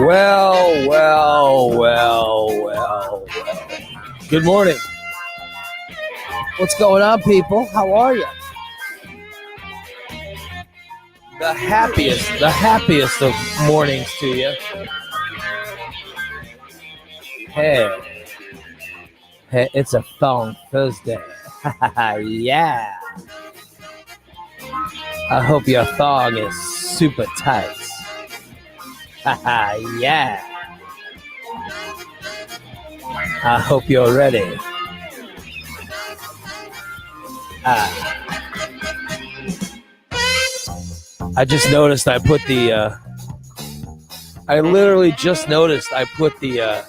Well. Good morning. What's going on, people? How are you? The happiest of mornings to you. Hey, it's a Thong Thursday. Yeah. I hope your thong is super tight. Yeah. I hope you're ready. I just noticed I put the I literally just noticed I put the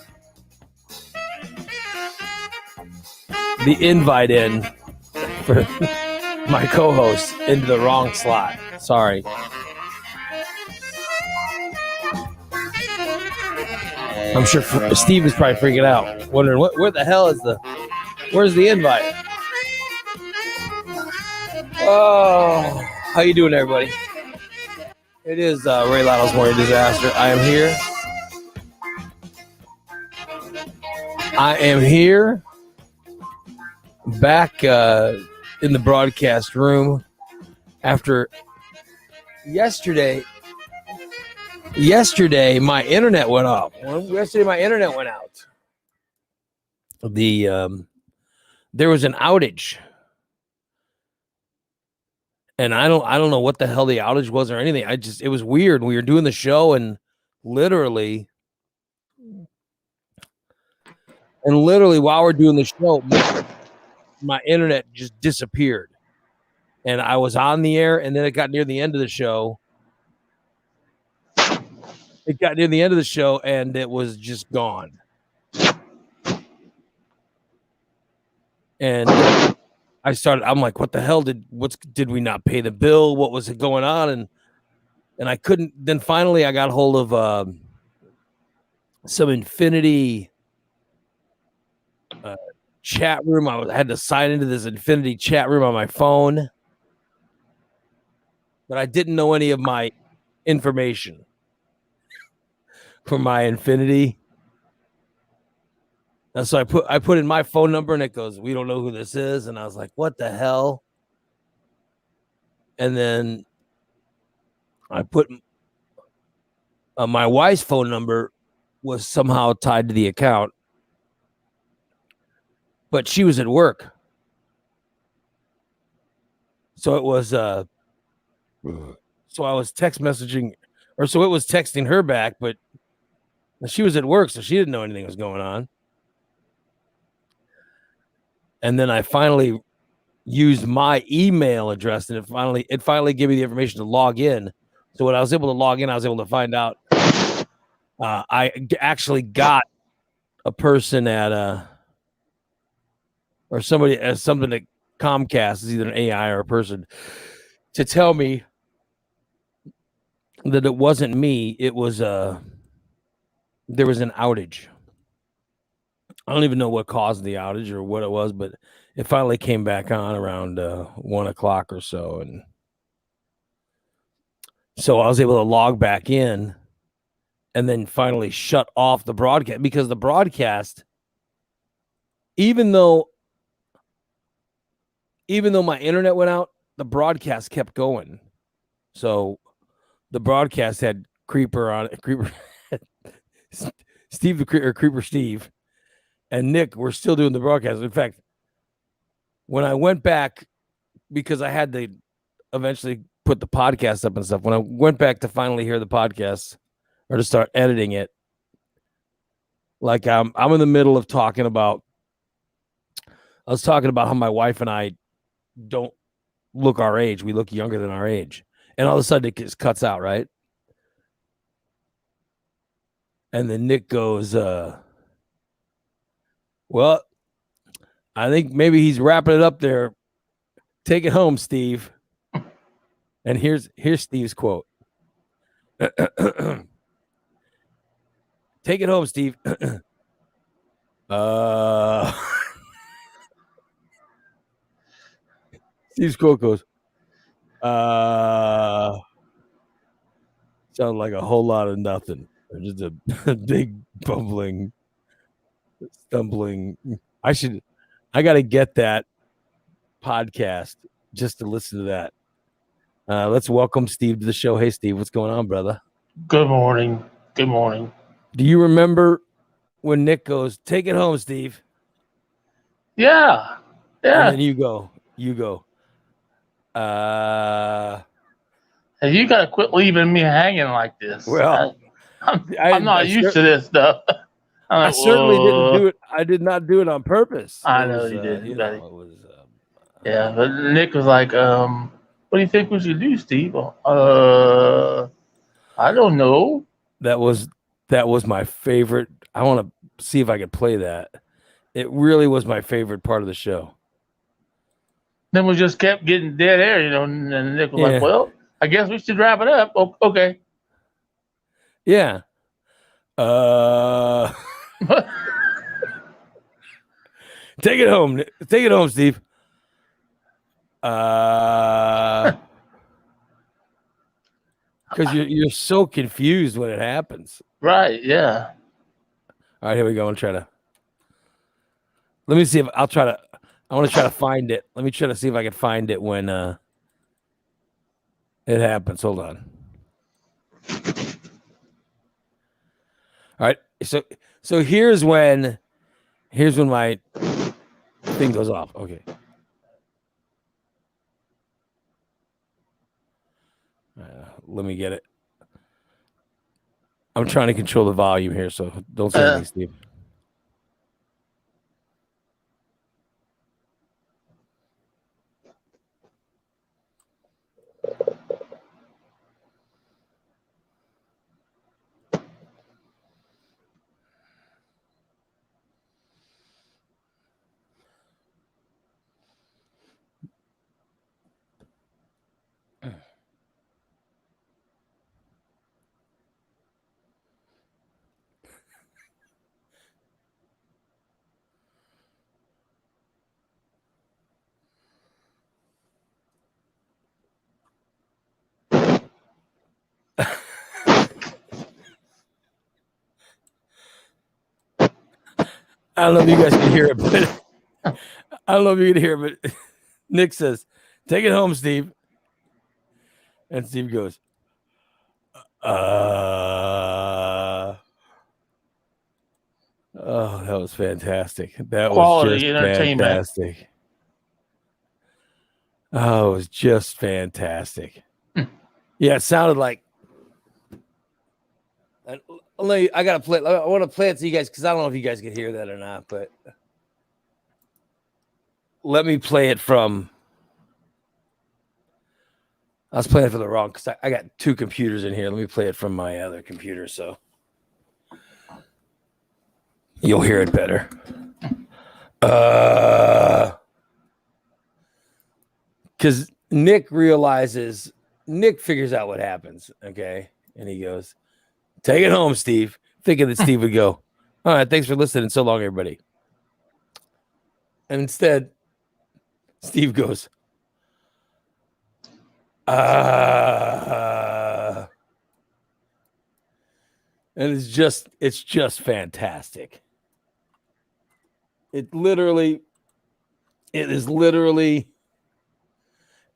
invite in for my co-host into the wrong slot. Sorry. I'm sure Steve is probably freaking out, wondering where the hell is where's the invite? Oh, how you doing, everybody? It is Ray Lytle'S Morning Disaster. I am here, back in the broadcast room after yesterday. Yesterday, my internet went off. Yesterday, my internet went out. There was an outage, and I don't know what the hell the outage was or anything. It was weird. We were doing the show, and literally while we're doing the show, my internet just disappeared, and I was on the air, and then it got near the end of the show. And it was just gone. And I'm like, what the hell did we not pay the bill? What was it going on? And I couldn't. Then finally I got hold of some Infinity chat room. I had to sign into this Infinity chat room on my phone, but I didn't know any of my information for my Infinity. And so I put in my phone number, and it goes, we don't know who this is. And I was like, what the hell? And then I put my wife's phone number was somehow tied to the account, but she was at work. So it was, so I was text messaging, or so it was texting her back, but she was at work, so she didn't know anything was going on. And then I finally used my email address, and it finally gave me the information to log in. So when I was able to log in, I was able to find out I actually got a person at or somebody as something at Comcast, is either an AI or a person, to tell me that it wasn't me. It was there was an outage. I don't even know what caused the outage or what it was, but it finally came back on around 1 o'clock or so. And so I was able to log back in and then finally shut off the broadcast, because the broadcast, even though my internet went out, the broadcast kept going. So the broadcast had Creeper on it, Creeper Steve, and Nick were still doing the broadcast. In fact, when I went back, because I had to eventually put the podcast up and stuff, when I went back to finally hear the podcast or to start editing it, like I'm in the middle of I was talking about how my wife and I don't look our age. We look younger than our age. And all of a sudden it just cuts out, right? And then Nick goes, well, I think maybe he's wrapping it up there. Take it home, Steve. And here's Steve's quote. Take it home, Steve. Steve's quote goes, sound like a whole lot of nothing. Or just a big bumbling, stumbling. I got to get that podcast just to listen to that. Let's welcome Steve to the show. Hey, Steve, what's going on, brother? Good morning. Good morning. Do you remember when Nick goes, "Take it home, Steve"? Yeah. And then you go. Hey, you got to quit leaving me hanging like this. Well, I'm not used to this stuff. I certainly didn't do it. I did not do it on purpose. I know you didn't. You know, it was. Yeah, but Nick was like, "What do you think we should do, Steve?" I don't know. That was my favorite. I want to see if I could play that. It really was my favorite part of the show. Then we just kept getting dead air, and Nick was like, "Well, I guess we should wrap it up." Oh, okay. Yeah. Take it home. Take it home, Steve. Because you're so confused when it happens. Right. Yeah. All right, here we go. Let me see if I want to try to find it. Let me try to see if I can find it when it happens. Hold on. All right. So here's when my thing goes off. Okay. Let me get it. I'm trying to control the volume here, so don't say anything, Steve. I don't know if you guys can hear it, but Nick says, "Take it home, Steve." And Steve goes, Oh, that was fantastic. That Quality was just entertainment. Fantastic. Oh, it was just fantastic. Yeah, it sounded like. I gotta play. I want to play it to you guys because I don't know if you guys can hear that or not. But let me play it from. I was playing it for the wrong because I got two computers in here. Let me play it from my other computer so you'll hear it better. Because Nick figures out what happens. Okay, and he goes, "Take it home, Steve." Thinking that Steve would go, "All right, thanks for listening so long, everybody." And instead, Steve goes, and it's just fantastic. It is literally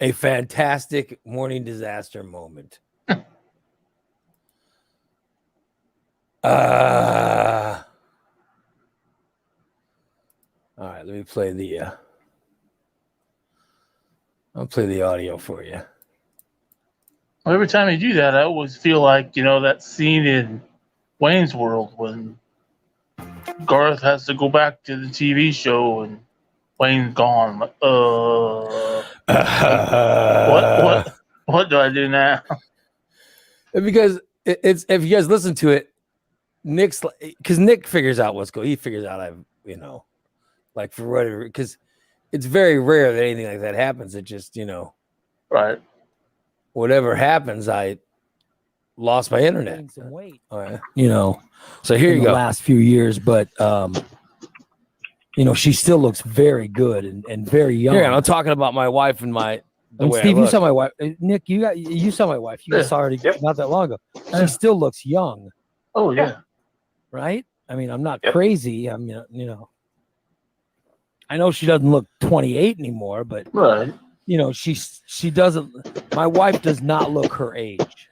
a fantastic morning disaster moment. All right, let me play I'll play the audio for you. Well, every time you do that, I always feel like, that scene in Wayne's World when Garth has to go back to the TV show and Wayne's gone. What do I do now? Because it's if you guys listen to it, Nick figures out what's going. He figures out like for whatever, because it's very rare that anything like that happens. It just right. Whatever happens, I lost my internet. Some weight. So here you go. The last few years, but You know, she still looks very good and very young. Here, I'm talking about my wife and the And way Steve, I you look. saw my wife. Nick, you saw my wife. You guys Yeah. saw her Yep. not that long ago. Yeah. She still looks young, Oh yeah. right? I mean, I'm not Yep. crazy. I'm, you know, I know she doesn't look 28 anymore, but Right. you know, she doesn't. My wife does not look her age.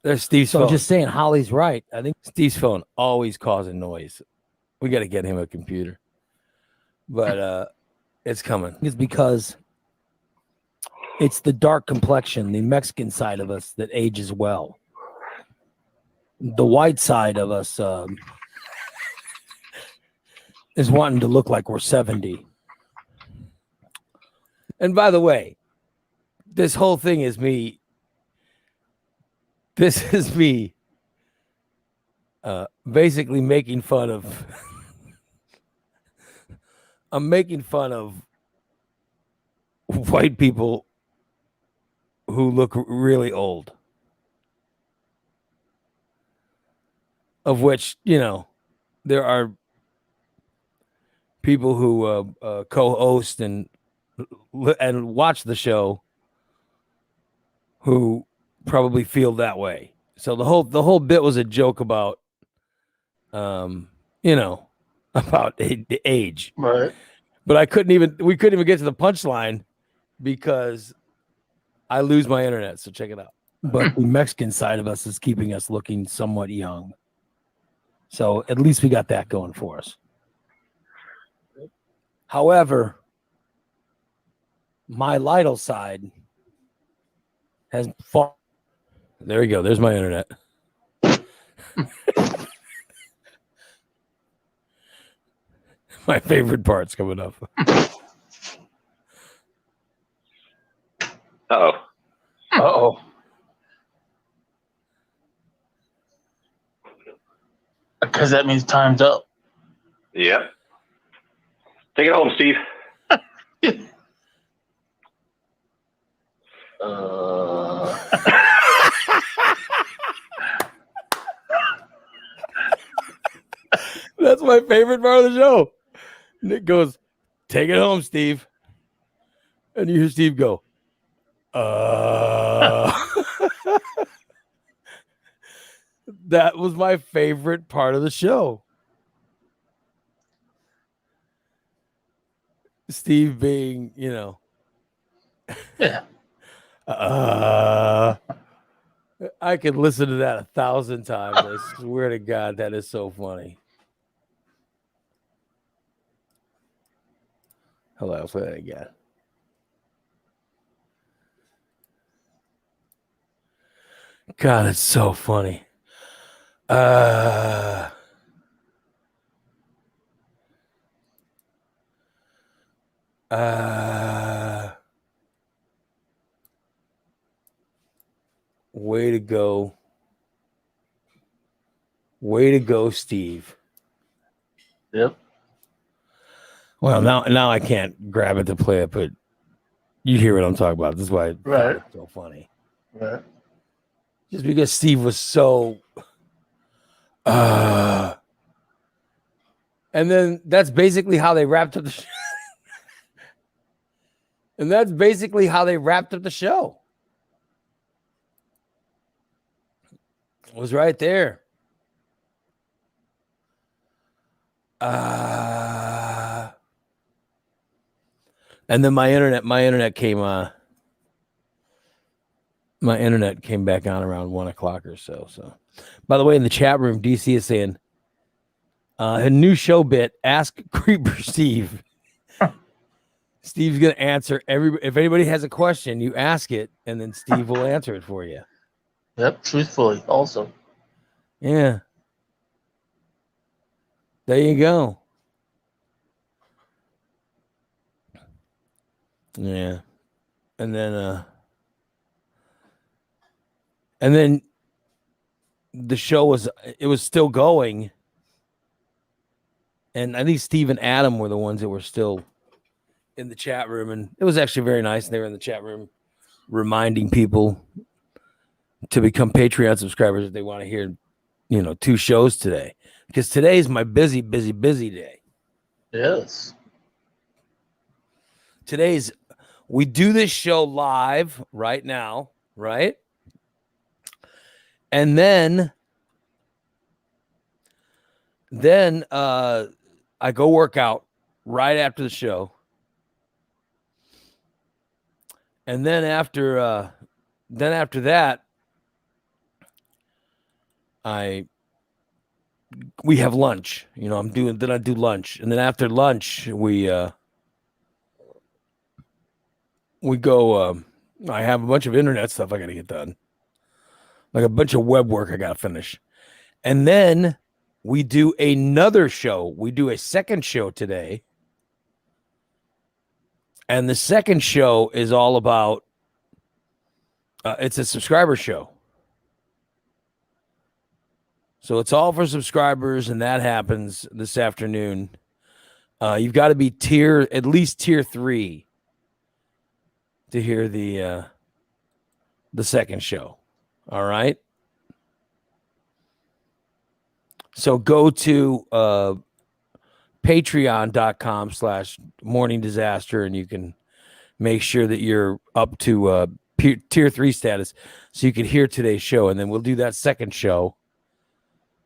There's Steve's So phone. I'm just saying, Holly's right. I think Steve's phone always causing noise. We got to get him a computer, but it's coming. it's because it's the dark complexion, the Mexican side of us that ages well. The white side of us is wanting to look like we're 70. And by the way, this whole thing is me. This is me basically making fun of. I'm making fun of white people who look really old. Of which, you know, there are people who co-host and watch the show who probably feel that way. So the whole bit was a joke about, you know, about the age. Right. But we couldn't even get to the punchline because I lose my internet. So check it out. But the Mexican side of us is keeping us looking somewhat young. So at least we got that going for us. However, my Lytle side has far. There we go. There's my internet. My favorite part's coming up. Uh-oh. Uh-oh. Because that means time's up. Yep. Take it home, Steve. That's my favorite part of the show. Nick goes, "Take it home, Steve." And you hear Steve go, That was my favorite part of the show. Steve being, you know, Yeah. I could listen to that 1,000 times. I swear to God, that is so funny. Hold on, I'll play that again. God, it's so funny. Way to go. Way to go, Steve. Yep. Well, now I can't grab it to play it, but you hear what I'm talking about. This is why Right. it's so funny. Right. Just because Steve was so and then that's basically how they wrapped up the show. And that's basically how they wrapped up the show. It was right there. And then my internet came back on around 1:00 or so. So, by the way, in the chat room, DC is saying a new show bit, Ask Creeper Steve. Steve's gonna answer if anybody has a question, you ask it, and then Steve will answer it for you. Yep. Truthfully, also. Yeah. There you go. Yeah. And then the show was still going. And I think Steve and Adam were the ones that were still in the chat room. And it was actually very nice. They were in the chat room reminding people to become Patreon subscribers if they want to hear, 2 shows today. because today's my busy day. Yes. We do this show live right now, right? And then I go work out right after the show. And then after that, we have lunch. You know, I do lunch. And then after lunch, we go, I have a bunch of internet stuff I got to get done. Like a bunch of web work I got to finish. And then we do another show. We do a second show today. And the second show is all about, it's a subscriber show. So it's all for subscribers, and that happens this afternoon. You've got to be at least tier 3 to hear the second show. All right. So go to patreon.com/morningdisaster, and you can make sure that you're up to tier 3 status so you can hear today's show. And then we'll do that second show.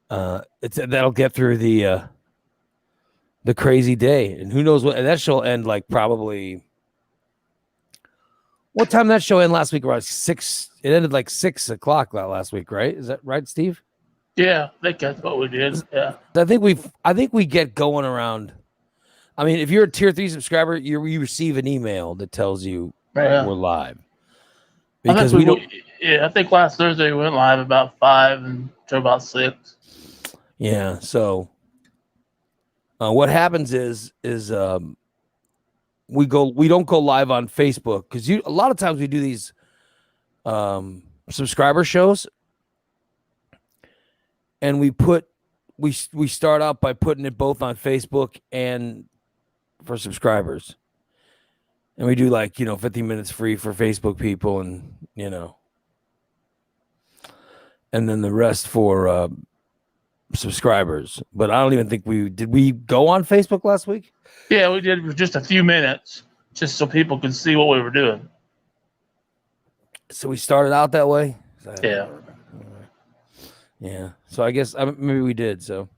That'll get through the crazy day. And who knows what, and that show will end like probably, what time did that show end last week? Around 6. It ended like 6 o'clock last week, right? Is that right, Steve? Yeah, I think that's what we did. Yeah. I think we get going around. I mean, if you're a tier 3 subscriber, you receive an email that tells you we're live. Because I think last Thursday we went live about 5 until about 6. Yeah. So what happens is we don't go live on Facebook because a lot of times we do these subscriber shows, and we start out by putting it both on Facebook and for subscribers, and we do 50 minutes free for Facebook people, and and then the rest for subscribers. But I don't even think did we go on Facebook last week? Yeah, we did for just a few minutes, just so people could see what we were doing. So we started out that way. Yeah. Yeah. So I guess maybe we did. So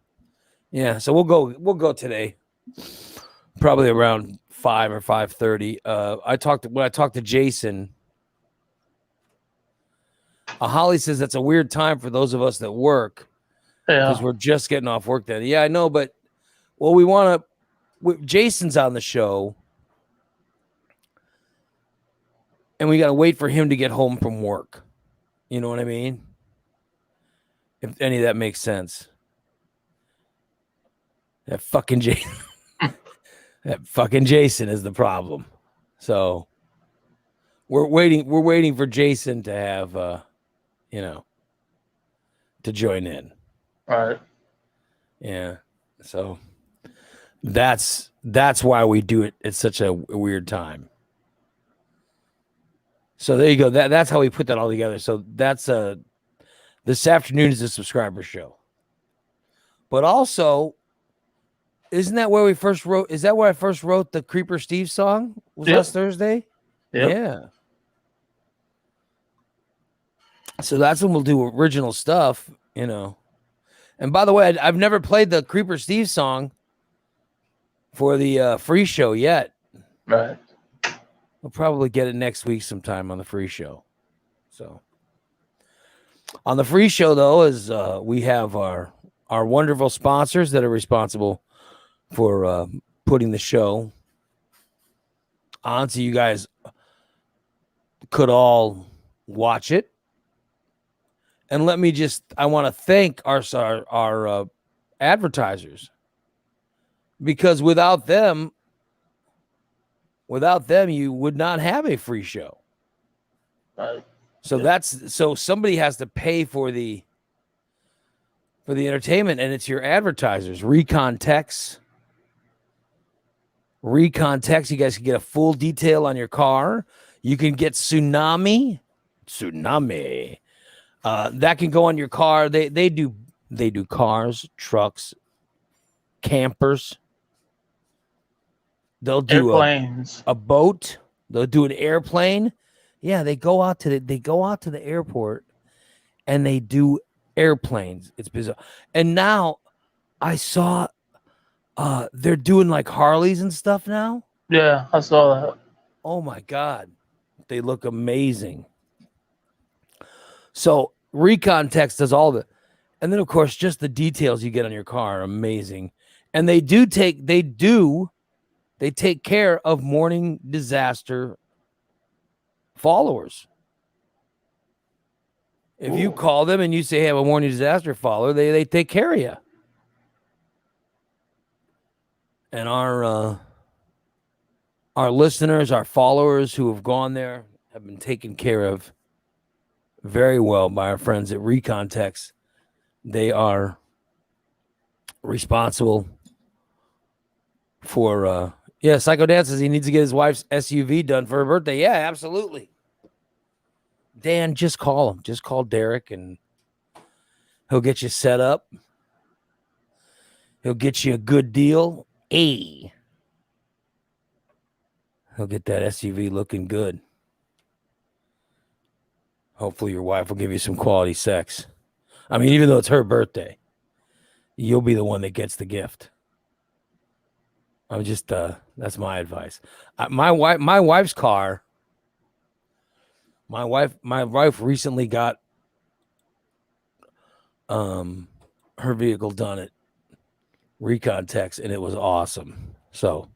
yeah. So we'll go today, probably around 5 or 5:30. When I talked to Jason, Holly says that's a weird time for those of us that work. Yeah. Because we're just getting off work then. Yeah, I know, but Jason's on the show, and we got to wait for him to get home from work. You know what I mean? If any of that makes sense. That fucking Jason. That fucking Jason is the problem. So we're waiting for Jason to have to join in. All right. Yeah. So that's why we do it at such a weird time. So there you go. That's how we put that all together. So that's this afternoon is a subscriber show. But also, isn't that where we first wrote? Is that where I first wrote the Creeper Steve song? Was last Thursday? Yep. Yeah. So that's when we'll do original stuff, And by the way, I've never played the Creeper Steve song for the free show yet. Right. We'll probably get it next week sometime on the free show. So on the free show, though, is we have our wonderful sponsors that are responsible for putting the show on so you guys could all watch it. And I want to thank our advertisers, because without them, you would not have a free show. So somebody has to pay for the entertainment, and it's your advertisers. Recon Techs. You guys can get a full detail on your car. You can get Tsunami. That can go on your car. They do They do cars, trucks, campers. They'll do Airplanes. a boat. They'll do an airplane. Yeah, they go out to the airport and they do airplanes. It's bizarre. And now I saw they're doing like Harleys and stuff now. Yeah, I saw that. Oh my God. They look amazing. So Recon Text does all the, and then of course just the details you get on your car are amazing. And they take care of morning disaster followers. If you call them and you say, hey, I'm a morning disaster follower, they take care of you. And our listeners, our followers who have gone there have been taken care of very well by our friends at Recon Text. They are responsible for Psycho Dan says he needs to get his wife's SUV done for her birthday. Yeah, absolutely. Dan, just call him. Just call Derek and he'll get you set up. He'll get you a good deal. He'll get that SUV looking good. Hopefully your wife will give you some quality sex. I mean, even though it's her birthday, you'll be the one that gets the gift. I'm just that's my advice. My wife's car. My wife recently got her vehicle done at Recon Text, and it was awesome. So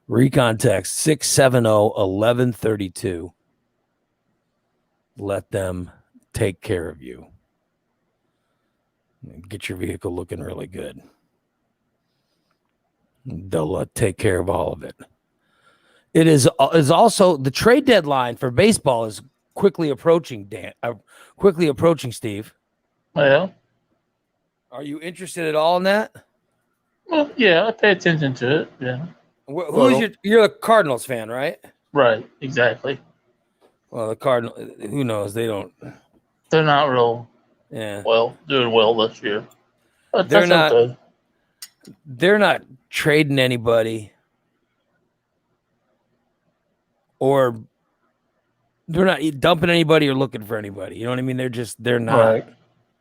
Recon Text 670-1132. Let them take care of you. Get your vehicle looking really good. They'll take care of all of it. It is also the trade deadline for baseball is quickly approaching. Steve. Well, Are you interested at all in that? well, yeah, I pay attention to it. Yeah. You're a Cardinals fan, right? Right. Exactly. Well, the Cardinal. Who knows? They don't. They're not real. Yeah. Well, doing well this year. But They're that's not. okay. They're not trading anybody, or they're not dumping anybody or looking for anybody. You know what I mean? They're not.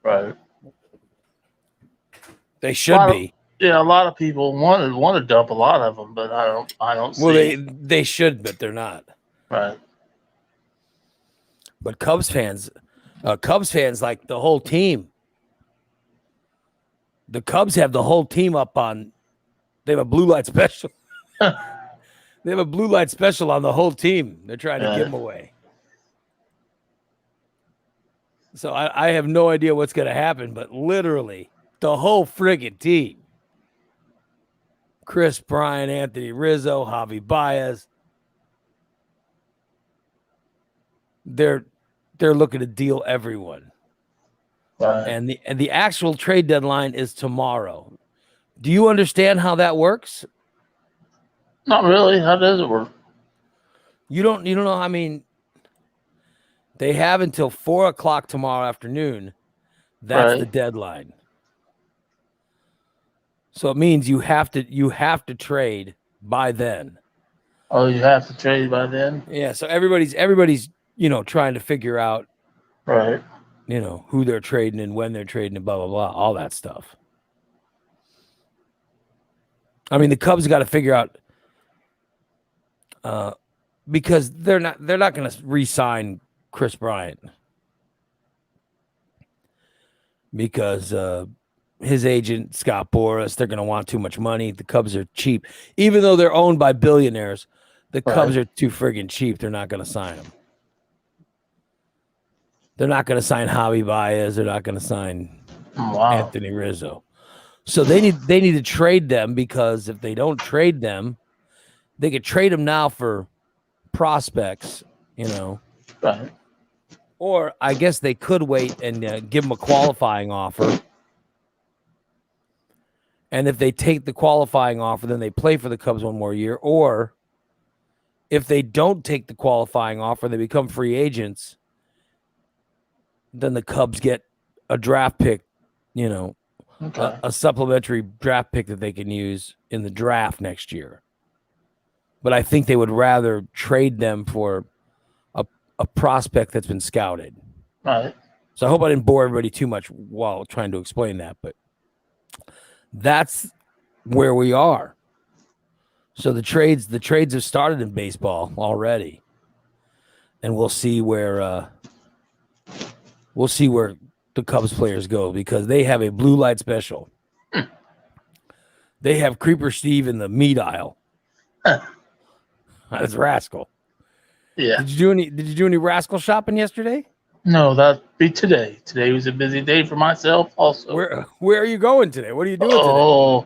Right. They should be. Yeah, a lot of people want to dump a lot of them, but I don't see. Well, they should, but they're not. Right. But Cubs fans like the whole team. The Cubs have the whole team up on. They have a blue light special. They have a blue light special on the whole team. They're trying to give them away. So I have no idea what's going to happen, but literally the whole friggin' team. Chris Bryant, Anthony Rizzo, Javi Baez. They're looking to deal everyone. Right. And the actual trade deadline is tomorrow. Do you understand how that works? Not really. How does it work? You don't know. I mean, they have until 4:00 tomorrow afternoon. That's the deadline. So it means you have to trade by then. Oh, you have to trade by then? Yeah. So everybody's trying to figure out Right. Who they're trading and when they're trading and blah blah blah, all that stuff. I mean, the Cubs got to figure out because they're not going to re-sign Chris Bryant because his agent Scott Boras, they're going to want too much money. The Cubs are cheap, even though they're owned by billionaires. The Cubs are too friggin' cheap. They're not going to sign him. They're not going to sign Javi Baez. They're not going to sign Anthony Rizzo. So they need to trade them because if they don't trade them, they could trade them now for prospects, Right. Or I guess they could wait and give them a qualifying offer. And if they take the qualifying offer, then they play for the Cubs one more year. Or if they don't take the qualifying offer, they become free agents. Then the Cubs get a draft pick, Okay. a supplementary draft pick that they can use in the draft next year. But I think they would rather trade them for a prospect that's been scouted. Right. So I hope I didn't bore everybody too much while trying to explain that, but that's where we are. So the trades have started in baseball already, and we'll see where the Cubs players go, because they have a blue light special. They have Creeper Steve in the meat aisle. That's Rascal. Yeah. Did you do any Rascal shopping yesterday? No, that'd be today. Today was a busy day for myself also. Where are you going today? What are you doing today? Oh,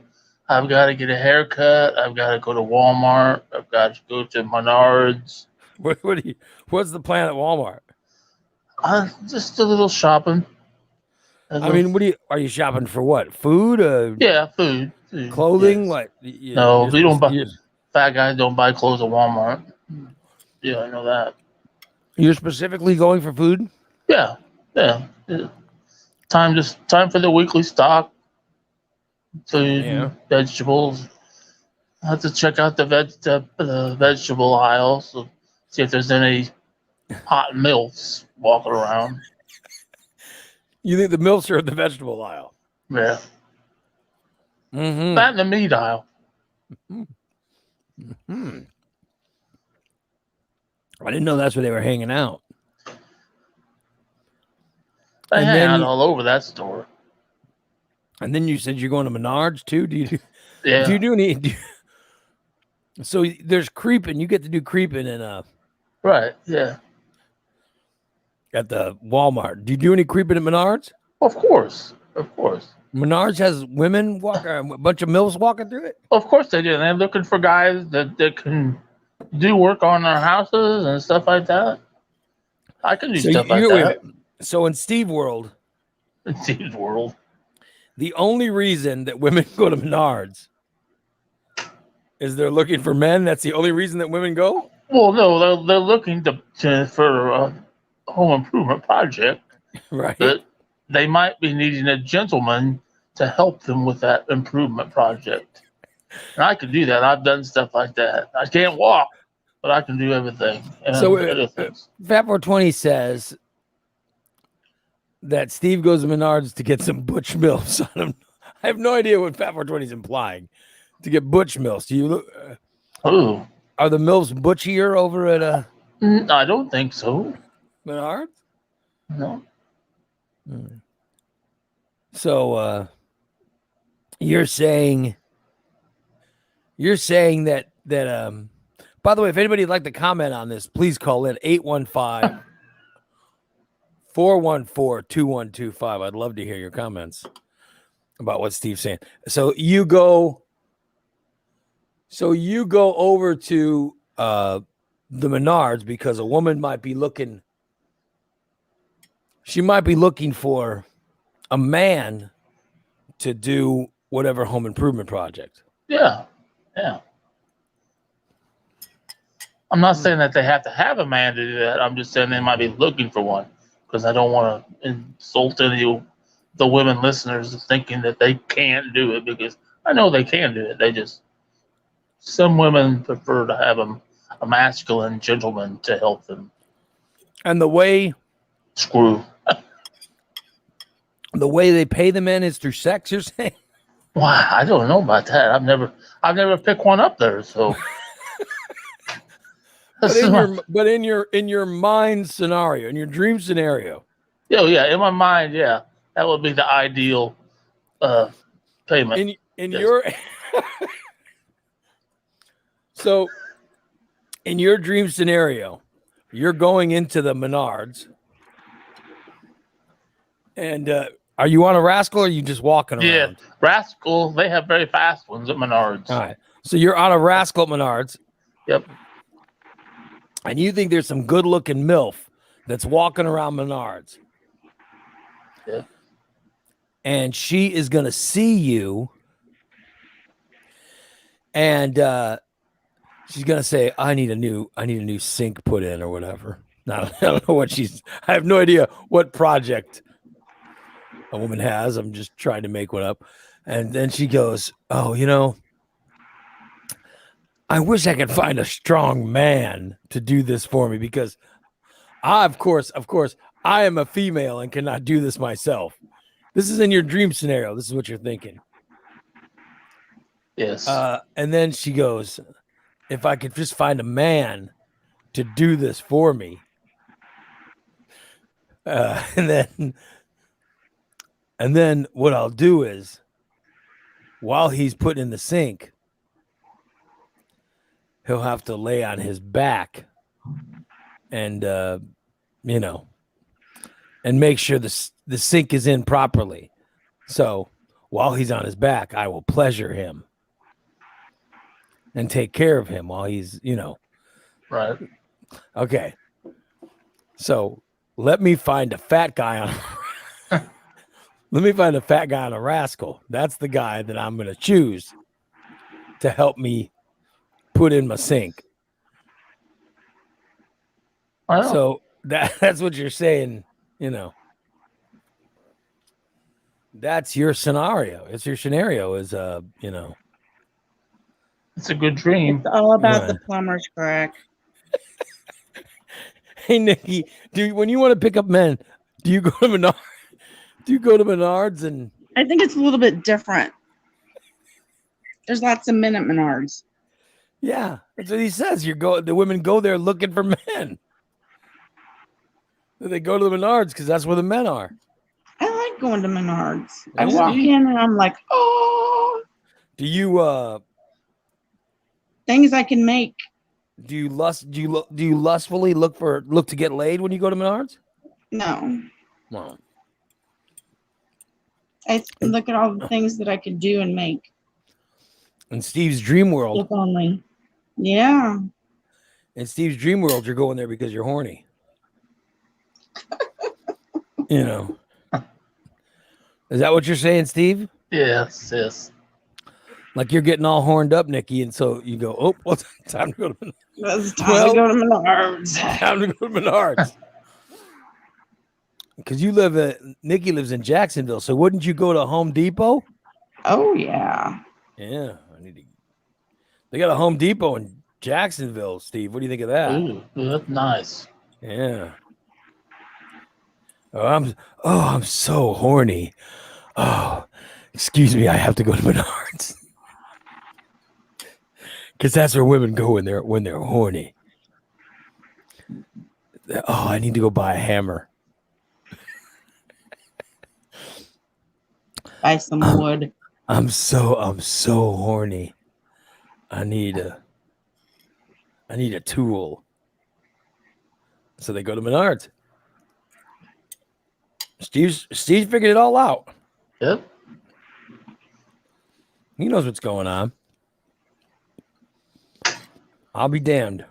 I've got to get a haircut. I've got to go to Walmart. I've got to go to Menards. What's the plan at Walmart? Just a little shopping. I mean, are you shopping for? What, food? Yeah, food. Clothing? Yes. What? No, we don't buy. Fat guys don't buy clothes at Walmart. Yeah, I know that. You're specifically going for food? Yeah. Time for the weekly stock. Food, Yeah. vegetables. I have to check out the vegetable aisle, so see if there's any hot milfs walking around. You think the milfs are in the vegetable aisle? Yeah. Mm-hmm. Not in the meat aisle. Mm-hmm. I didn't know that's where they were hanging out. They hang out all over that store. And then you said you're going to Menards too? Yeah. Do you do any? So there's creeping. You get to do creeping Right. Yeah. at the Walmart. Do you do any creeping at Menards? Of course. Menards has women a bunch of milfs walking through it. Of course they do. They're looking for guys that can do work on their houses and stuff like that. I can do stuff like that. So in Steve World, In Steve's world, the only reason that women go to Menards is they're looking for men. That's the only reason that women go? well, no, they're looking for a home improvement project. Right. But they might be needing a gentleman to help them with that improvement project. And I can do that. I've done stuff like that. I can't walk, but I can do everything. So Fat 420 says that Steve goes to Menards to get some butch milfs on him. I have no idea what Fat 420 is implying. To get butch milfs. Do you look? Are the milfs butchier over at I don't think so. Menards? No. So you're saying that by the way, if anybody'd like to comment on this, please call in 815-414-2125. I'd love to hear your comments about what Steve's saying. So you go over to the Menards because a woman might be looking. She might be looking for a man to do whatever home improvement project. Yeah. I'm not saying that they have to have a man to do that. I'm just saying they might be looking for one, because I don't want to insult any of the women listeners thinking that they can't do it, because I know they can do it. Some women prefer to have a masculine gentleman to help them. And the way they pay the men is through sex, you're saying? Wow, I don't know about that. I've never picked one up there, so. But in your mind scenario, in your dream scenario. Yeah, in my mind, yeah, that would be the ideal payment. Your so in your dream scenario, you're going into the Menards, and are you on a Rascal or are you just walking around? Yeah, Rascal, they have very fast ones at Menards. All right, so you're on a Rascal at Menards. Yep. And you think there's some good-looking MILF that's walking around Menards. Yeah. And she is going to see you. And she's going to say, I need a new sink put in or whatever. I don't know what I have no idea what project a woman has. I'm just trying to make one up. And then she goes, "Oh, you know, I wish I could find a strong man to do this for me because of course, I am a female and cannot do this myself. This is in your dream scenario. This is what you're thinking." Yes. And then she goes, "If I could just find a man to do this for me." And then what I'll do is, while he's put in the sink, he'll have to lay on his back and, you know, and make sure the sink is in properly. So while he's on his back, I will pleasure him and take care of him while he's, you know. Right. Okay. So let me find a fat guy on a rascal. That's the guy that I'm going to choose to help me put in my sink. Well, So that's what you're saying, you know. That's your scenario. It's your scenario is you know. it's a good dream. It's all about Right. the plumber's crack. Hey Nikki, when you want to pick up men, do you go to Menards? Do you go to Menards and I think it's a little bit different. There's lots of men at Menards. yeah, that's what he says. The women go there looking for men. They go to the Menards because that's where the men are. I like going to Menards. I Yeah. walk in and I'm like, oh, Do you things I can make. do you lustfully look to get laid when you go to Menards? No, No. I look at all the things that I could do and make. In Steve's dream world, If only. Yeah. you're going there because you're horny. You know. Is that what you're saying, Steve? Yes. Like you're getting all horned up, Nikki, and so you go, "Oh, well, time to go to Menards." It's time to go to Menards. Time to go to Menards. Because Nikki lives in Jacksonville, so wouldn't you go to Home Depot? Oh, yeah. Yeah, they got a Home Depot in Jacksonville, Steve. What do you think of that? Ooh, that's nice. Yeah. I'm so horny. Oh, excuse me, I have to go to Menards. Because that's where women go when they're horny. Oh, I need to go buy a hammer. Buy some wood. I'm so horny. I need a tool. So they go to Menards. Steve figured it all out. Yep. He knows what's going on. I'll be damned.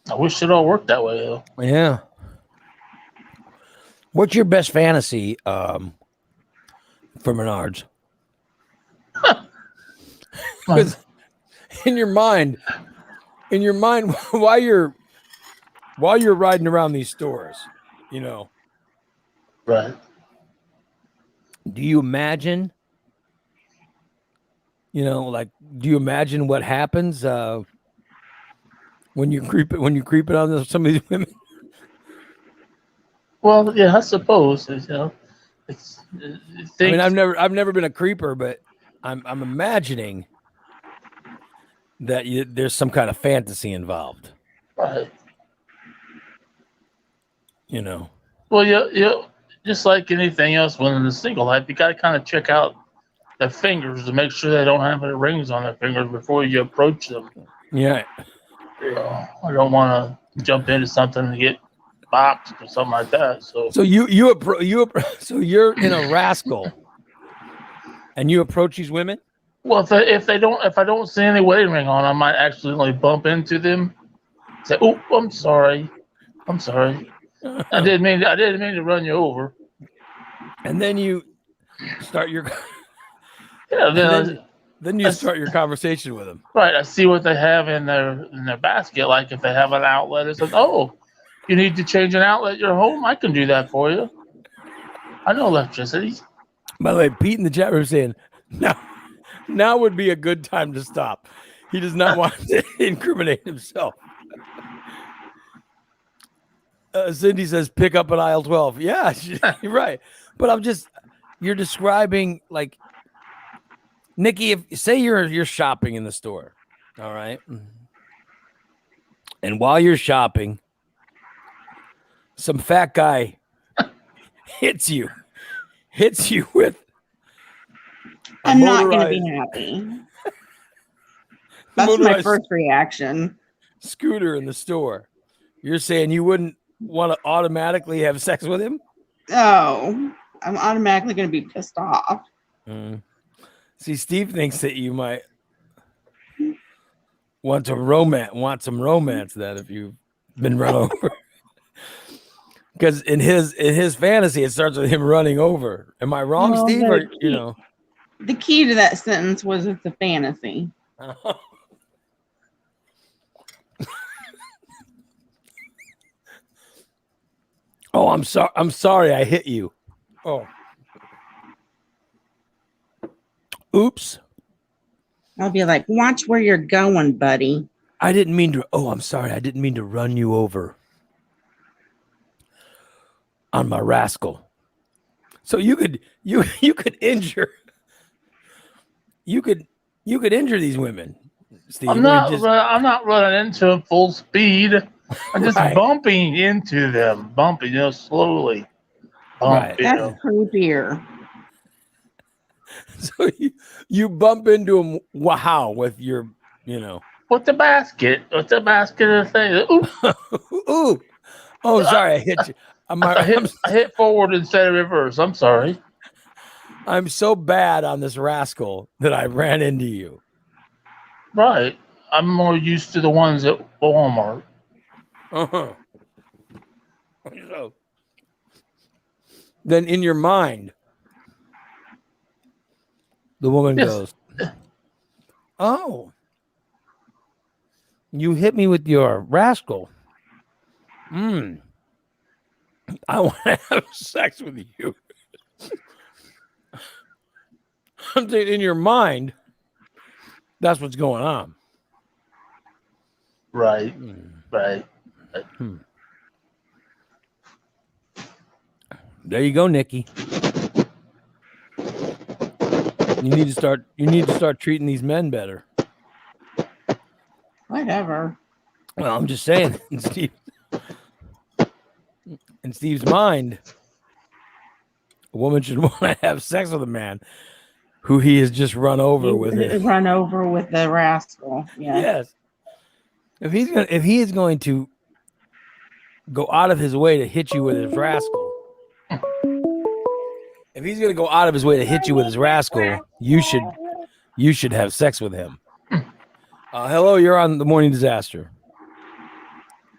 I wish it all worked that way, though. Yeah. What's your best fantasy for Menards? 'Cause in your mind, while you're riding around these stores, you know, Right. do you imagine? You know, like, do you imagine what happens when you creeping on some of these women? Well, yeah, I suppose. You know, I mean, I've never been a creeper, but I'm imagining that there's some kind of fantasy involved. Right. You know. Well, yeah, just like anything else when in the single life, you got to kind of check out their fingers to make sure they don't have any rings on their fingers before you approach them. Yeah. You know, I don't want to jump into something and get boxed or something like that. So So so you're in a rascal, and you approach these women. well, if I don't see any wedding ring on, I might accidentally bump into them. Say, "Oh, I'm sorry. I didn't mean to run you over." And then you start your Yeah, then you start your conversation with them. right. I see what they have in their basket. Like if they have an outlet, it says, "Oh, you need to change an outlet at your home. I can do that for you. I know electricity. By the way, Pete in the chat room saying, now would be a good time to stop. He does not want to incriminate himself. Cindy says, pick up at aisle 12. Yeah, you're right. But you're describing like, Nikki, if say you're shopping in the store, all right? And while you're shopping, some fat guy hits you with I'm not going to be happy. That's my first reaction. Scooter in the store. You're saying you wouldn't want to automatically have sex with him? Oh, I'm automatically going to be pissed off. See, Steve thinks that you might want some romance that if you've been run over. Because in his fantasy, it starts with him running over. Am I wrong, Steve? Or the key to that sentence was it's a fantasy. Oh, I'm sorry. I'm sorry. I hit you. Oh, oops. I'll be like, watch where you're going, buddy. I didn't mean to. Oh, I'm sorry. I didn't mean to run you over on my rascal. So you could injure injure these women, Steve. I'm not running into them full speed. I'm just bumping into them, slowly. Right. That's creepier. So you bump into them. Wow, with your with the basket of things. Ooh. Ooh. Oh, sorry, I hit you. I hit forward instead of reverse. I'm sorry. I'm so bad on this rascal that I ran into you. Right. I'm more used to the ones at Walmart. So, then in your mind, the woman goes, "Oh, you hit me with your rascal. I want to have sex with you." I'm saying in your mind, that's what's going on. Right. Right. There you go, Nikki. You need to start treating these men better. Whatever. Well, I'm just saying, in Steve's mind, a woman should want to have sex with a man who he has just run over with it. Run over with the rascal. Yeah. Yes. If he is going to go out of his way to hit you with his rascal, if he's going to go out of his way to hit you with his rascal, you should have sex with him. Hello, you're on the Morning Disaster.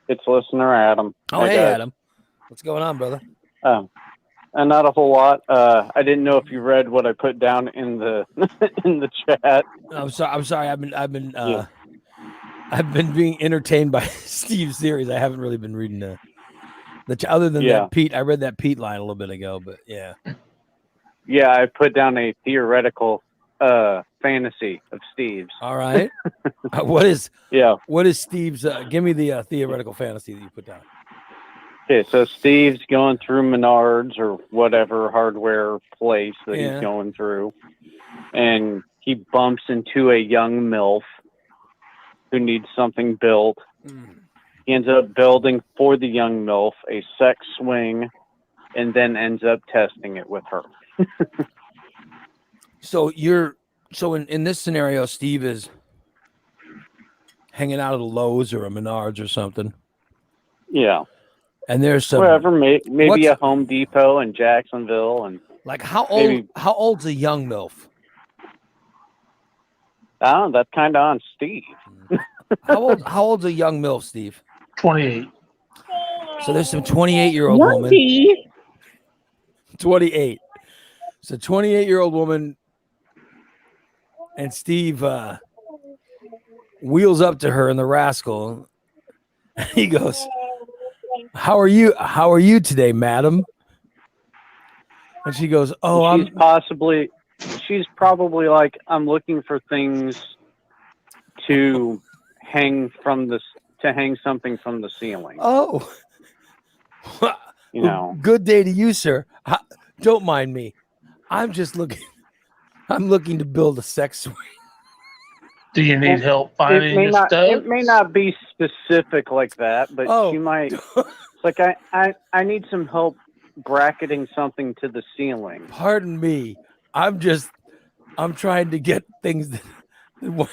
It's listener Adam. Oh, hey Adam. What's going on, brother? And not a whole lot. I didn't know if you read what I put down in the in the chat. I'm sorry. I've been being entertained by Steve's series. I haven't really been reading the other than that Pete. I read that Pete line a little bit ago, but yeah. Yeah, I put down a theoretical fantasy of Steve's. All right. What is Steve's? Give me the theoretical fantasy that you put down. Okay, so Steve's going through Menards or whatever hardware place that he's going through, and he bumps into a young MILF who needs something built. He ends up building for the young MILF a sex swing, and then ends up testing it with her. So in this scenario, Steve is hanging out at a Lowe's or a Menards or something. Yeah. And there's some whatever, maybe a Home Depot in Jacksonville, and like how old's a young MILF? Oh, that's kind of on Steve. How old's a young MILF, Steve? 28. So there's some 28-year-old woman. 28. So 28-year-old woman, and Steve wheels up to her in the rascal. He goes, How are you today, madam? And she goes, "Oh, she's probably like, I'm looking for things to hang something from the ceiling. Oh, You know, good day to you, sir. Don't mind me. I'm looking to build a sex swing." Do you need help finding your studs? It may not be specific like that, but she might. It's like I need some help bracketing something to the ceiling. Pardon me. I'm trying to get things I'm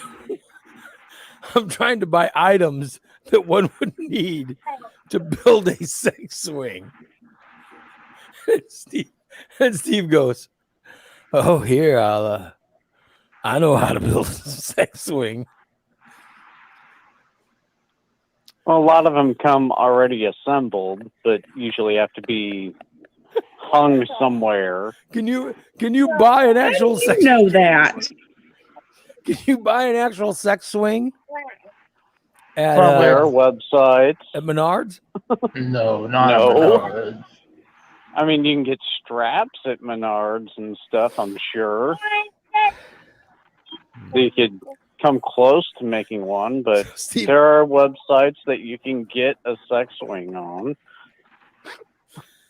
trying to buy items that one would need to build a sex swing. And Steve goes, "Oh, here, I know how to build a sex swing." Well, a lot of them come already assembled, but usually have to be hung somewhere. Can you buy an actual sex? Know that. Can you buy an actual sex swing at There are websites. at Menards? No, not No. Menards. I mean, you can get straps at Menards and stuff, I'm sure. You could come close to making one, but Steve, there are websites that you can get a sex swing on.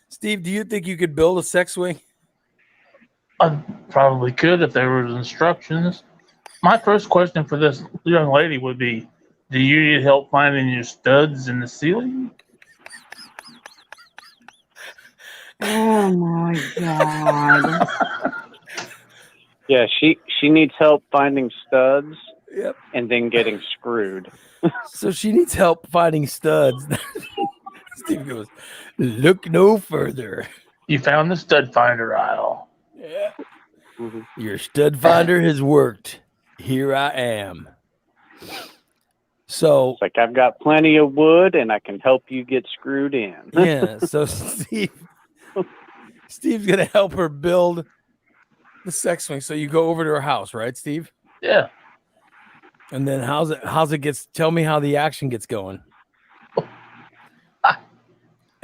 Steve, do you think you could build a sex swing? I probably could if there were instructions. My first question for this young lady would be, do you need help finding your studs in the ceiling? Oh my God. Yeah, she needs help finding studs. Yep. And then getting screwed. So she needs help finding studs. Steve goes, "Look no further. You found the stud finder aisle. Yeah. Mm-hmm. Your stud finder has worked. Here I am." So It's like, I've got plenty of wood and I can help you get screwed in. yeah, so Steve's gonna help her build the sex swing. So you go over to her house, right, Steve? Yeah. And then how's it gets? Tell me how the action gets going. I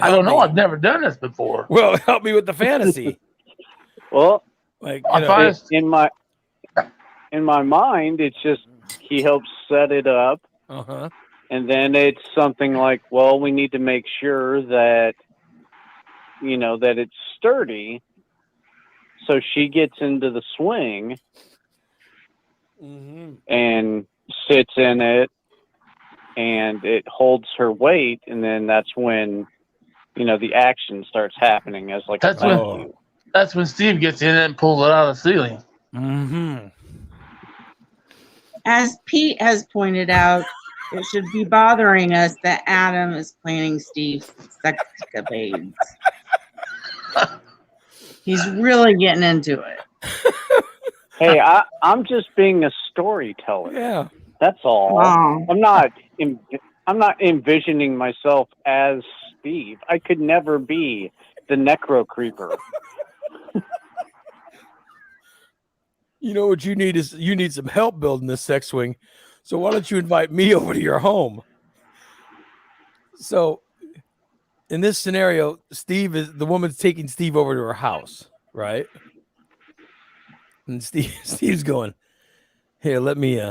don't know. I've never done this before. Well, help me with the fantasy. Well, Like, in my mind, it's just he helps set it up. Uh-huh. And then it's something like, well, we need to make sure that, that it's sturdy. So she gets into the swing and sits in it, and it holds her weight. And then that's when, the action starts happening as like That's when Steve gets in it and pulls it out of the ceiling. Mm-hmm. As Pete has pointed out, it should be bothering us that Adam is planning Steve's sexcapades. He's really getting into it. Hey, I'm just being a storyteller. Yeah. That's all. Wow. I'm not envisioning myself as Steve. I could never be the necro creeper. You know what you need is you need some help building this sex swing. So why don't you invite me over to your home? So in this scenario, the woman's taking Steve over to her house, right? And Steve's going, "Here, let me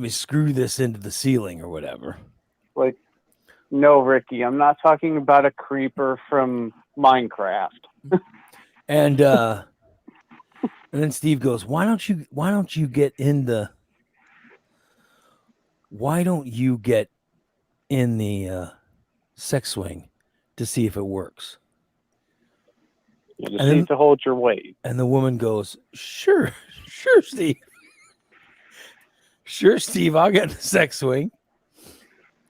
screw this into the ceiling or whatever." Like, no, Ricky, I'm not talking about a creeper from Minecraft. And then Steve goes, why don't you get in the sex swing to see if it works? You just need to hold your weight. And the woman goes, sure, Steve. Sure, Steve, I'll get in the sex swing.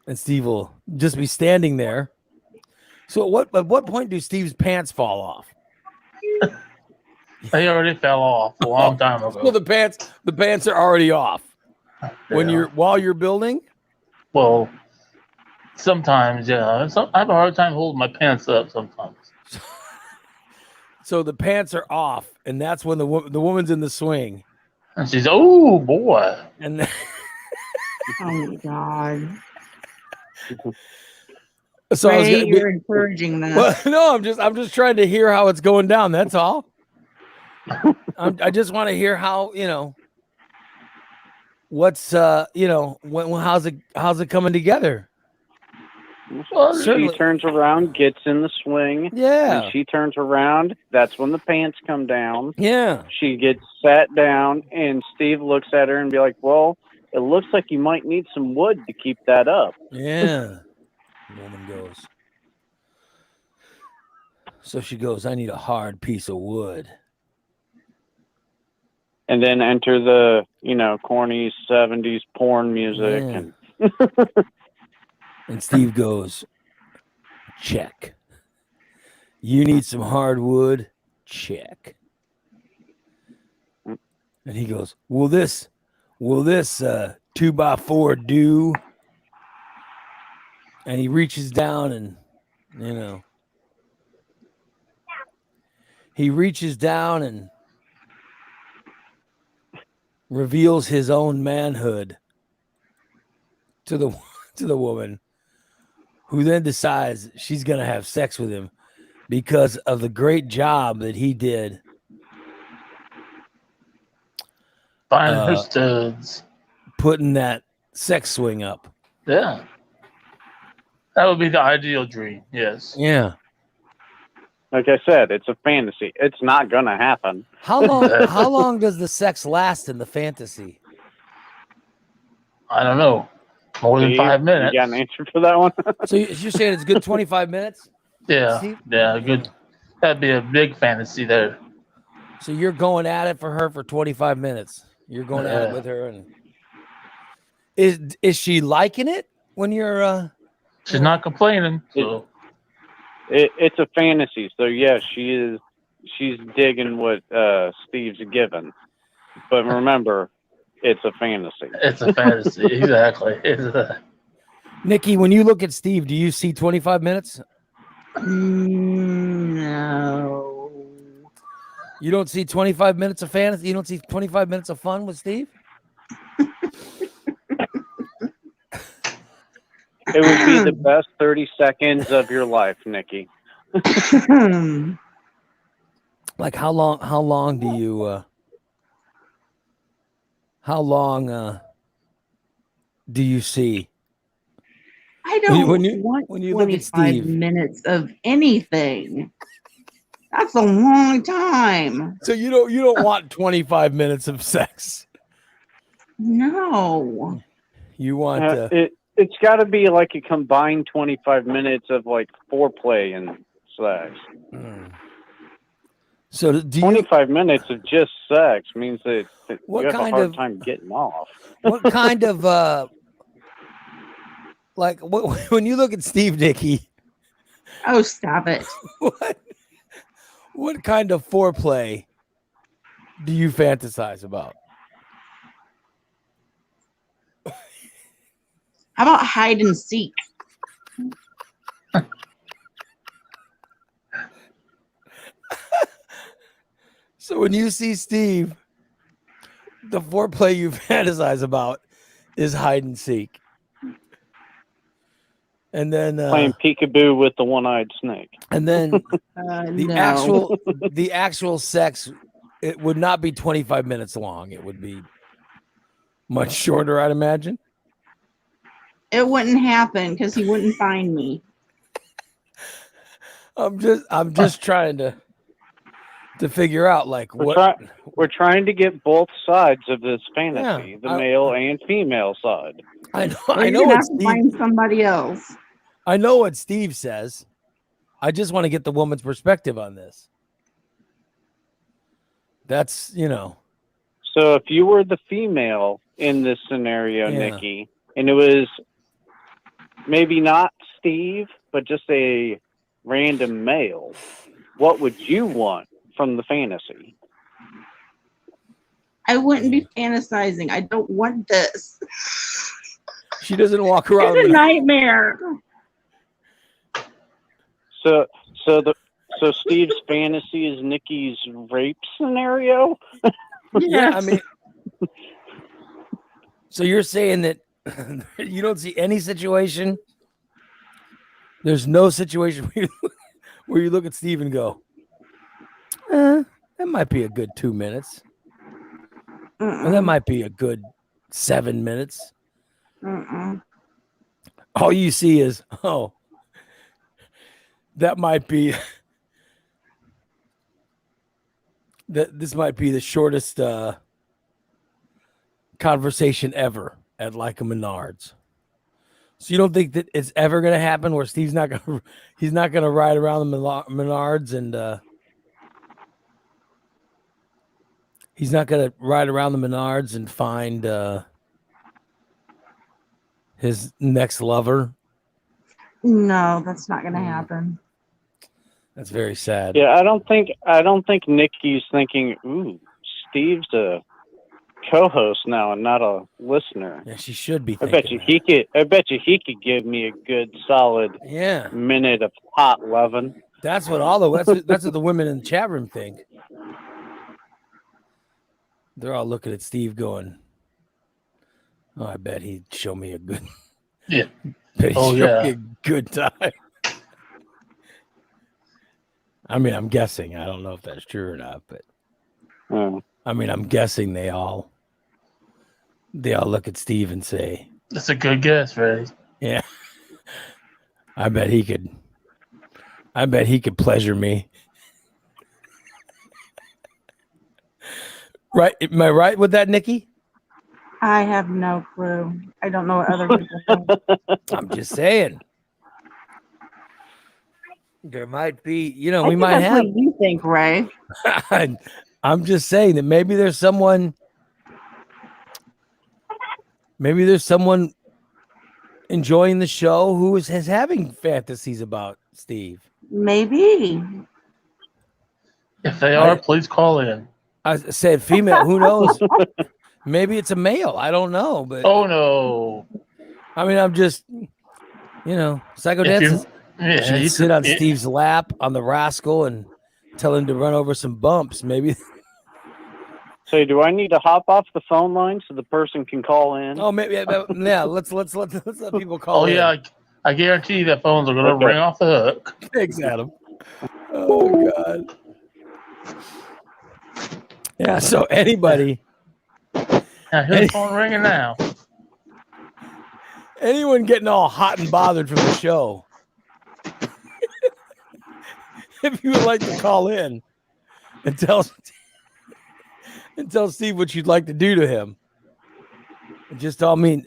And Steve will just be standing there. So at what point do Steve's pants fall off? They already fell off a long time ago. Well, the pants are already off. While you're building? Well, sometimes, yeah. I have a hard time holding my pants up sometimes. So the pants are off, and that's when the woman's in the swing. And she's, oh, boy. And Oh, my God. So I was Ray, gonna you're encouraging that. well, no, I'm just trying to hear how it's going down. That's all. I just want to hear how, what's how's it coming together? Well, She Certainly. turns around, gets in the swing. Yeah. When she turns around, that's when the pants come down. Yeah. She gets sat down, and Steve looks at her and be like, well, it looks like you might need some wood to keep that up. Yeah. The woman goes. So she goes, I need a hard piece of wood. And then enter the, corny 70s porn music. Yeah. And And Steve goes, check. You need some hardwood? Check. And he goes, will this 2x4 do? And he reaches down and, he reaches down and reveals his own manhood to the woman, who then decides she's going to have sex with him because of the great job that he did finding her studs. putting that sex swing up. Yeah. That would be the ideal dream, yes. Yeah. like I said, it's a fantasy. It's not going to happen. How long does the sex last in the fantasy? I don't know. More than Steve, 5 minutes. You got an answer for that one? So you're saying it's good 25 minutes? Yeah. Steve? Yeah, good. That'd be a big fantasy there. So you're going at it for her for 25 minutes. You're going at it with her, and is she liking it when you're She's not complaining. So It's a fantasy. So yeah, she's digging what Steve's given. But remember, it's a fantasy. it's a fantasy. Exactly. Nikki, when you look at Steve, do you see 25 minutes? No. You don't see 25 minutes of fantasy? You don't see 25 minutes of fun with Steve? It would be the best 30 seconds of your life, Nikki. Like how long do you do you see? I don't When you want look at 25 Steve. minutes of anything. That's a long time. So you don't want 25 minutes of sex. No. You want It's got to be like a combined 25 minutes of like foreplay and sex. So do you 25 minutes of just sex means that What you have a kind hard of- time getting off. what kind of when you look at Steve, Nikki, Oh, stop it. what kind of foreplay do you fantasize about? How about hide and seek? So when you see Steve, the foreplay you fantasize about is hide and seek. And then Playing peekaboo with the one-eyed snake. and then No. the actual sex, it would not be 25 minutes long. It would be much shorter, I'd imagine. It wouldn't happen because he wouldn't find me. I'm just trying to figure out like We're trying to get both sides of this fantasy, Yeah, the male and female side. I know Or I you're know gonna what have to Steve find somebody else. I know what Steve says. I just want to get the woman's perspective on this. That's, So if you were the female in this scenario, Yeah. Nikki, and it was maybe not Steve, but just a random male, what would you want from the fantasy? I wouldn't be fantasizing. I don't want this. she doesn't walk around It's a with nightmare. So Steve's fantasy is Nikki's rape scenario? Yeah, I Yes. mean, so you're saying that you don't see any situation There's no situation where you look at Steve and go, that might be a good 2 minutes. Or that might be a good 7 minutes. All you see is, that might be this might be the shortest conversation ever at like a Menards. So you don't think that it's ever going to happen where Steve's not going to ride around the Menards and he's not going to ride around the Menards and find his next lover? No, that's not going to happen. That's very sad. Yeah, I don't think Nikki's thinking, ooh, Steve's a co-host now and not a listener. Yeah, she should be. I bet you he could give me a good solid minute of hot loving. That's what that's what the women in the chat room think. They're all looking at Steve going, "Oh, I bet he'd show me a good me a good time." I mean, I'm guessing. I don't know if that's true or not, but I mean, I'm guessing they all look at Steve and say, "That's a good guess, Ray." Yeah, I bet he could pleasure me. Right? Am I right with that, Nikki? I have no clue. I don't know what other people think. I'm just saying. There might be, we I might think that's have. what you think, Ray. I'm just saying that maybe there's someone enjoying the show who is having fantasies about Steve. Maybe. If they are, please call in. I said female. Who knows? Maybe it's a male. I don't know. But oh no. I mean, I'm just, Psycho Dances. Yeah, should sit on Steve's lap on the rascal and tell him to run over some bumps. Maybe. So, do I need to hop off the phone line so the person can call in? Oh, maybe. Yeah. Let's let people call. Oh in. yeah, I guarantee that phones are going to ring off the hook. Thanks, Adam. Oh God. Yeah. So anybody. Now, who's phone ringing now? Anyone getting all hot and bothered from the show? If you would like to call in and tell Steve what you'd like to do to him,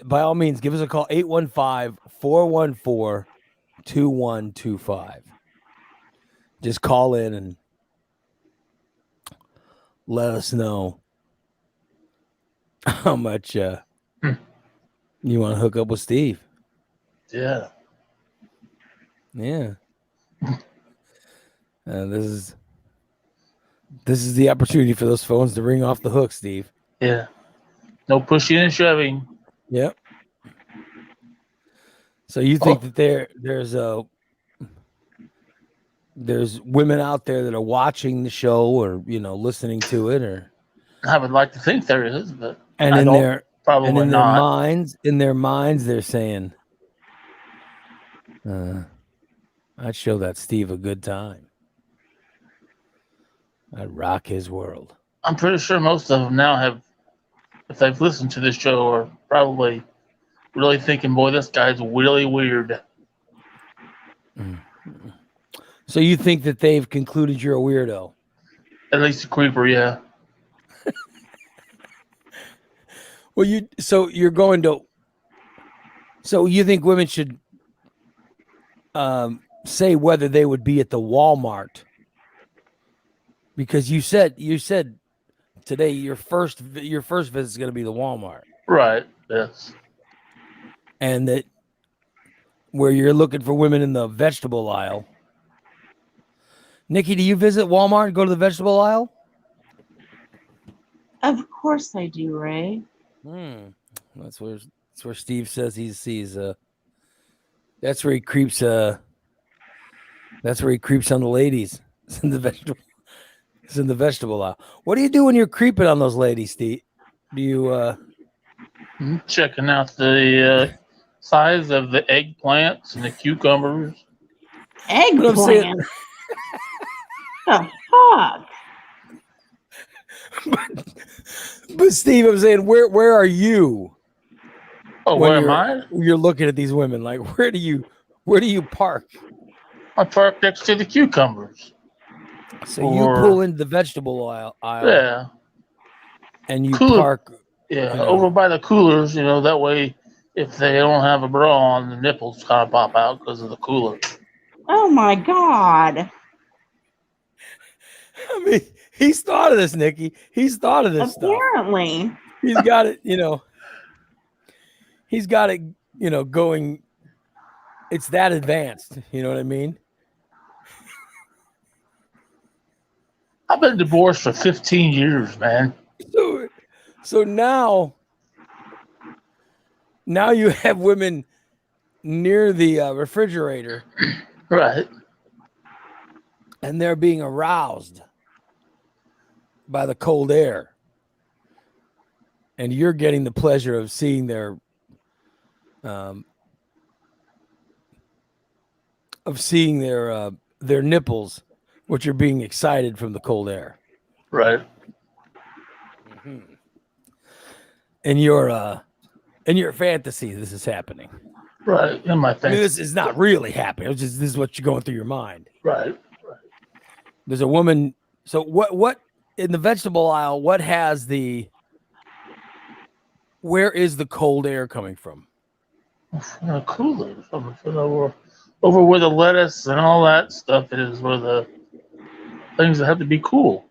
by all means, give us a call, 815-414-2125. Just call in and let us know how much you want to hook up with Steve. Yeah. Yeah. This is the opportunity for those phones to ring off the hook, Steve. Yeah. No pushing and shoving. Yep. So you think that there's women out there that are watching the show or listening to it, or I would like to think there is, but in their minds they're saying, I'd show that Steve a good time. I'd rock his world. I'm pretty sure most of them now have, if they've listened to this show, are probably really thinking, boy, this guy's really weird. So you think that they've concluded you're a weirdo? At least a creeper, yeah. Well, you think women should say whether they would be at the Walmart? Because you said today your first visit is going to be the Walmart, right? Yes, and that where you're looking for women in the vegetable aisle. Nikki, do you visit Walmart and go to the vegetable aisle? Of course I do, Ray. That's where Steve says he sees. That's where he creeps. That's where he creeps on the ladies. It's in the vegetable. It's in the vegetable aisle. What do you do when you're creeping on those ladies, Steve? Do you checking out the size of the eggplants and the cucumbers? What I'm saying- Eggplant. The fuck? But Steve, I'm saying, where are you? Oh, when where am I? You're looking at these women. Like, where do you park? I park next to the cucumbers. So you pull into the vegetable aisle, Yeah. and you Cooler. park. Yeah, you know. over by the coolers, that way if they don't have a bra on, the nipples kind of pop out because of the cooler. Oh my God. I mean, he's thought of this, Nikki. He's thought of this stuff. Apparently. He's got it, He's got it, going. It's that advanced. You know what I mean? I've been divorced for 15 years, man. So now you have women near the refrigerator, Right. and they're being aroused by the cold air, and you're getting the pleasure of seeing their nipples, which are being excited from the cold air. Right. Mm-hmm. In your fantasy, this is happening. Right. In my I fantasy. mean, this is not really happening. This is what you're going through your mind. Right. There's a woman. So what in the vegetable aisle? Where is the cold air coming from? From the coolers. Over where the lettuce and all that stuff is, where the things that have to be cool.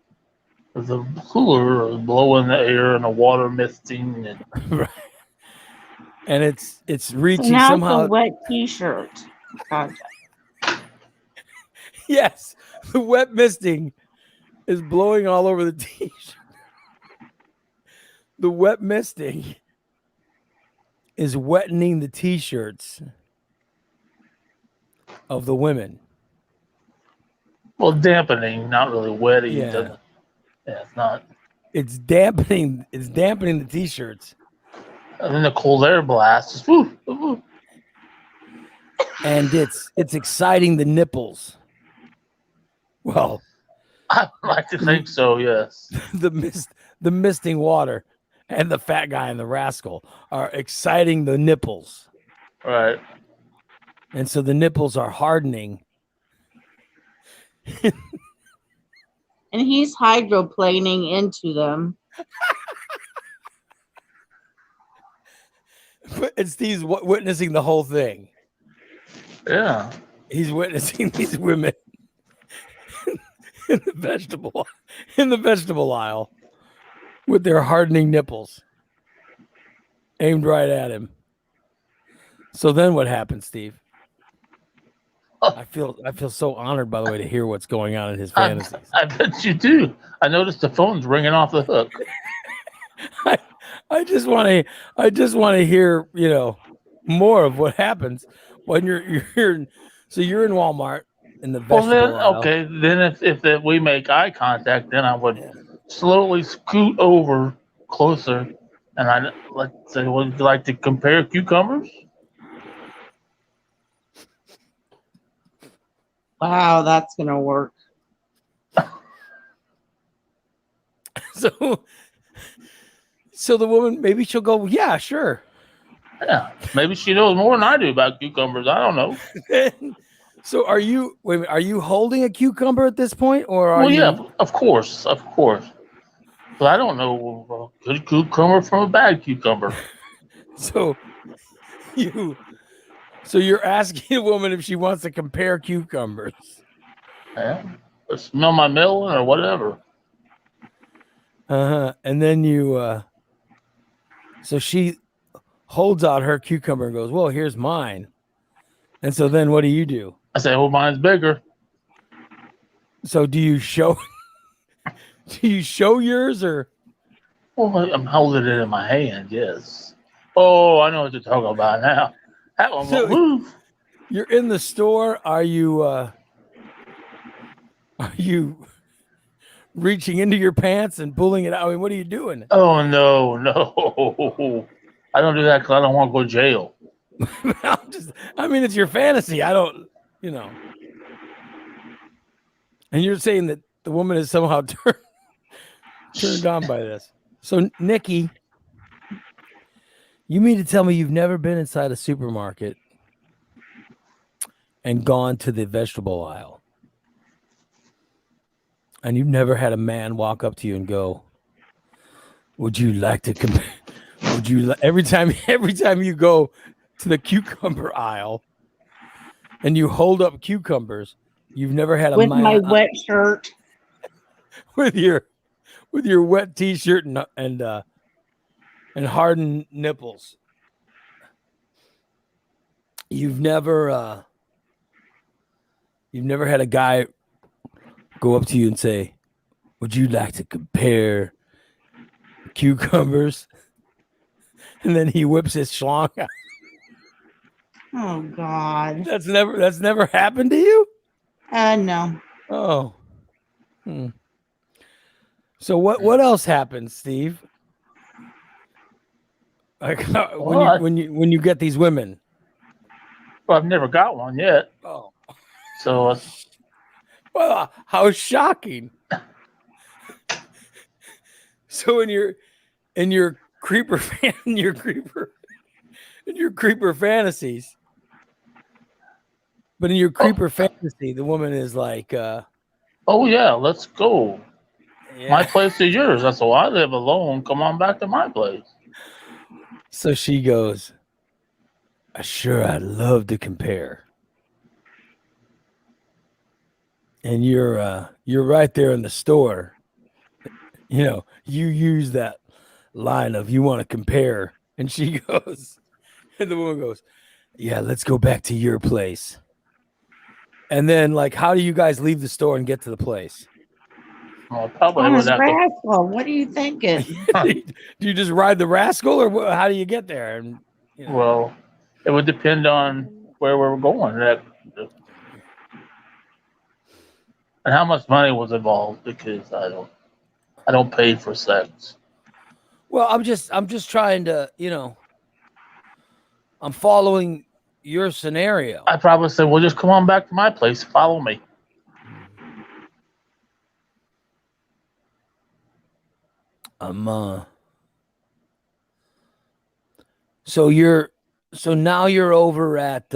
The cooler is blowing the air and the water misting. And Right. And it's reaching Now somehow. it's a wet T-shirt. Yes, the wet misting is blowing all over the t-shirt. The wet misting is wettening the t-shirts of the women. well, dampening, not really wetting. Yeah. It's not. It's dampening the t-shirts. And then the cold air blast is woo, woo. And it's exciting the nipples. Well, I like to think so, yes. the misting water and the fat guy and the rascal are exciting the nipples. Right. And so the nipples are hardening. And he's hydroplaning into them. And Steve's witnessing the whole thing. Yeah. He's witnessing these women in the vegetable aisle with their hardening nipples aimed right at him. So then what happens, Steve? I feel so honored, by the way, to hear what's going on in his fantasies. I bet you do. I noticed the phone's ringing off the hook. I just want to hear, more of what happens when you're in Walmart in the vegetable aisle. Okay. Then if we make eye contact, then I would slowly scoot over closer, and I'd say, "Would you like to compare cucumbers?" Wow, that's gonna work. So the woman, maybe she'll go, yeah, sure. Yeah, maybe she knows more than I do about cucumbers. I don't know. So are you holding a cucumber at this point, or are you? Yeah, of course. But I don't know a good cucumber from a bad cucumber. So you're asking a woman if she wants to compare cucumbers. Yeah, or smell my melon or whatever. And then so she holds out her cucumber and goes, well, here's mine. And so then what do? I say, well, mine's bigger. So do you show yours, or? Well, I'm holding it in my hand, yes. Oh, I know what you're talking about now. That one won't move. You're in the store. Are you reaching into your pants and pulling it out? I mean, what are you doing? Oh, no. I don't do that because I don't want to go to jail. I mean, it's your fantasy. I don't, And you're saying that the woman is somehow turned on by this. So, Nikki, you mean to tell me you've never been inside a supermarket and gone to the vegetable aisle? And you've never had a man walk up to you and go, "Would you like to compare?" Would you every time you go to the cucumber aisle and you hold up cucumbers, you've never had a With man my wet shirt. with your wet t-shirt and hardened nipples. You've never had a guy go up to you and say, "Would you like to compare cucumbers?" And then he whips his schlong out. Oh God. That's never happened to you? No. Oh. So what else happens, Steve? Like when you get these women? Well, I've never got one yet. Oh. So Well, how shocking. So in your creeper fantasies. But in your creeper fantasy, the woman is like oh yeah, let's go. yeah. My place is yours. That's why I live alone. Come on back to my place. So she goes, "Sure, I'd love to compare." And you're right there in the store. You know, you use that line of "you want to compare," and she goes, and the woman goes, "Yeah, let's go back to your place." And then, like, how do you guys leave the store and get to the place? Well, probably On would his have to. rascal. What are you thinking? Do you just ride the rascal, or how do you get there? And Well, it would depend on where we were going and how much money was involved, because I don't pay for sex. well, I'm just trying to, I'm following your scenario. I probably said, "Well, just come on back to my place. Follow me." So now you're over at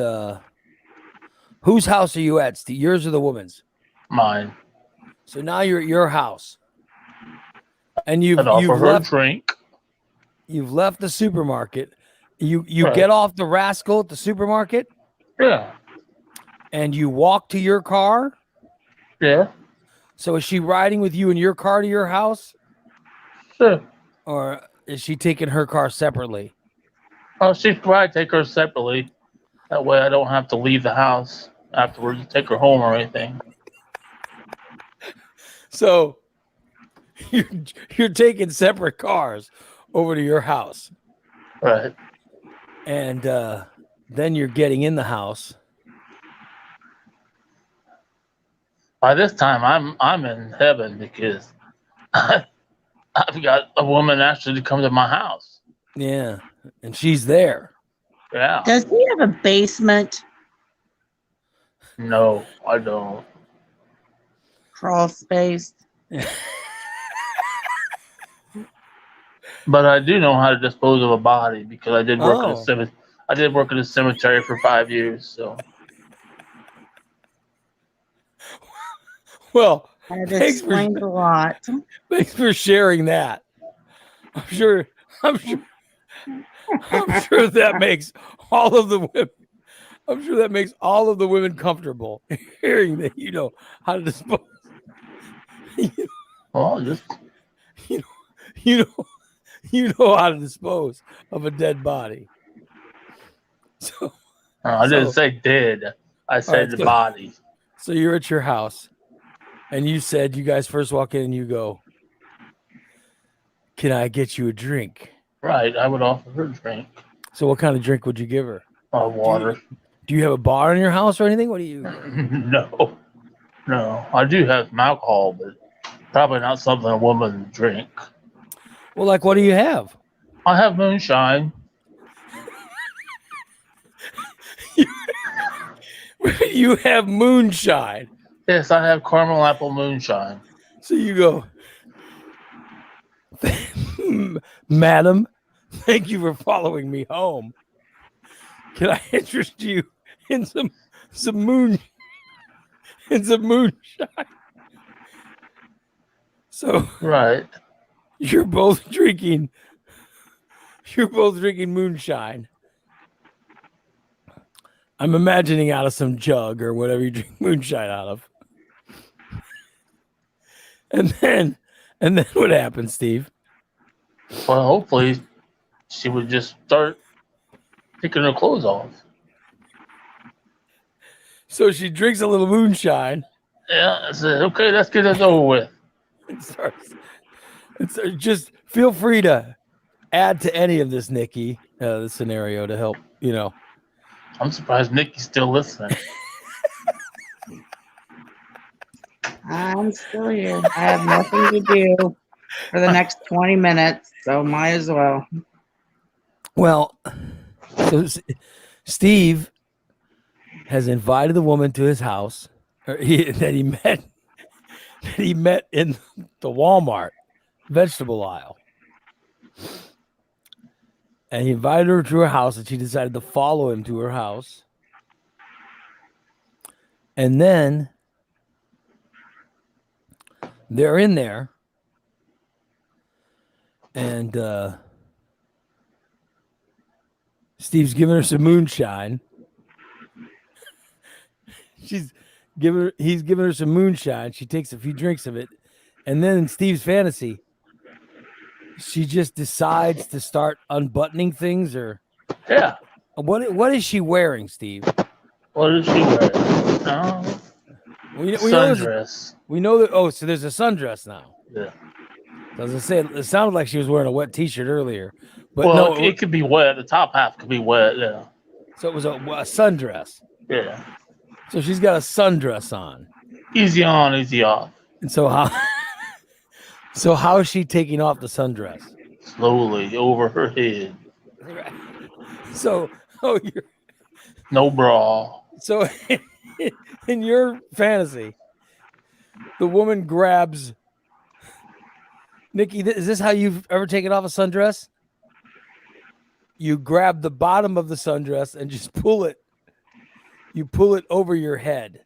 whose house are you at, Steve? Yours or the woman's? Mine. So now you're at your house, and I'd you've offer her a left drink. you've left the supermarket. You Right. get off the rascal at the supermarket, Yeah. and you walk to your car. Yeah. So is she riding with you in your car to your house, Sure. or is she taking her car separately? Oh, she'd probably take her separately. That way I don't have to leave the house afterwards to take her home or anything. So you're taking separate cars over to your house, Right. and then you're getting in the house. By this time, I'm in heaven because I've got a woman actually to come to my house. Yeah, and she's there. Yeah. Does he have a basement? No, I don't. Crawl space? But I do know how to dispose of a body because I did work at a Oh. cemetery. I did work at a cemetery for 5 years. So Well, That Thanks for- explains a lot. thanks for sharing that. I'm sure that makes all of the women. I'm sure that makes all of the women comfortable hearing that you know how to dispose. well, just You know how to dispose of a dead body. So I didn't say dead. I said right, the body. so you're at your house, and you said you guys first walk in and you go, "Can I get you a drink?" Right. I would offer her a drink. So what kind of drink would you give her? Water. Do you have a bar in your house or anything? What do you? No. No. I do have some alcohol, but probably not something a woman would drink. Well, like what do you have? I have moonshine. You have moonshine. Yes, I have caramel apple moonshine. So you go, Madam, thank you for following me home. Can I interest you in some moonshine? So Right. you're both drinking moonshine. I'm imagining out of some jug or whatever you drink moonshine out of. And then what happens, Steve? Well, hopefully she would just start taking her clothes off. So she drinks a little moonshine Yeah, I said, okay, let's get this over with. and starts. Just feel free to add to any of this, Nikki, the scenario to help, I'm surprised Nikki's still listening. I'm still here. I have nothing to do for the next 20 minutes, so might as well. Well, so Steve has invited the woman to his house that he met in the Walmart vegetable aisle. And he invited her to her house, and she decided to follow him to her house. And then they're in there, and Steve's giving her some moonshine. He's giving her some moonshine. She takes a few drinks of it, and then in Steve's fantasy, she just decides to start unbuttoning things. Or Yeah. what is she wearing, Steve? What is she wearing? Oh, Sundress. We know that. Oh, so there's a sundress now. yeah. As I say, it sounded like she was wearing a wet T-shirt earlier, but Well, no, it could be wet. The top half could be wet. Yeah. so it was a sundress. Yeah. So she's got a sundress on. Easy on, easy off. And so how? So how is she taking off the sundress? Slowly over her head. So you're No bra. so in your fantasy, the woman grabs. Nikki, is this how you've ever taken off a sundress? You grab the bottom of the sundress and just pull it. You pull it over your head.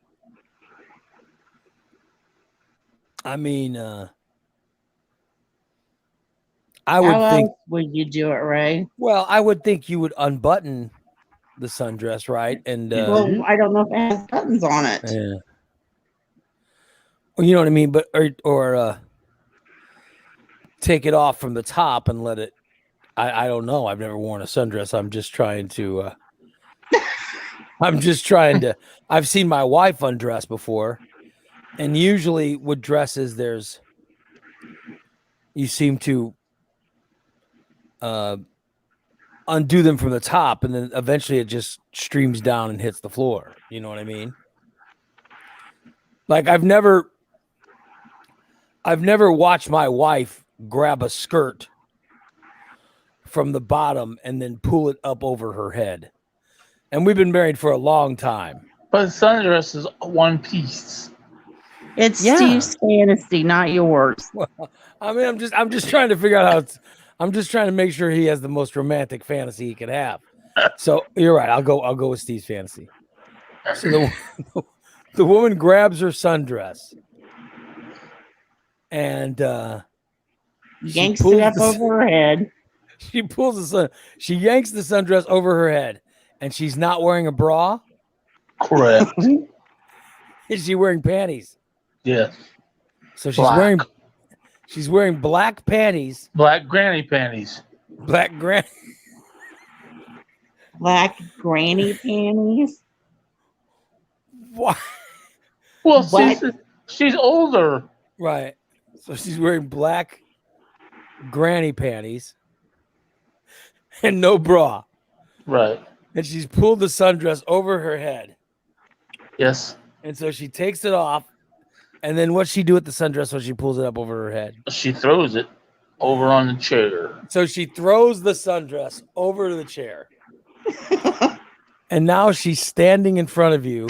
I mean, I would How think. else would you do it, Ray? Well, I would think you would unbutton the sundress, right? And Well, I don't know if it has buttons on it. yeah. Well, you know what I mean, but or take it off from the top and let it. I don't know. I've never worn a sundress. I'm just trying to. I've seen my wife undress before, and usually with dresses, you seem to undo them from the top, and then eventually it just streams down and hits the floor. You know what I mean? Like I've never watched my wife grab a skirt from the bottom and then pull it up over her head. And we've been married for a long time. But sundress is one piece. It's Yeah. Steve's fantasy, not yours. Well, I mean, I'm just trying to figure out how I'm just trying to make sure he has the most romantic fantasy he could have. So you're right. I'll go with Steve's fantasy. So the woman grabs her sundress and Yanks it up over her head. She she yanks the sundress over her head, and she's not wearing a bra. Correct. Is she wearing panties? Yes. So she's wearing black panties. Black granny panties. Black Black granny panties. What? Well, What? she's older. Right. So she's wearing black granny panties and no bra. Right. And she's pulled the sundress over her head. Yes. And so she takes it off. And then what's she do with the sundress when she pulls it up over her head? She throws it over on the chair. So she throws the sundress over to the chair. And now she's standing in front of you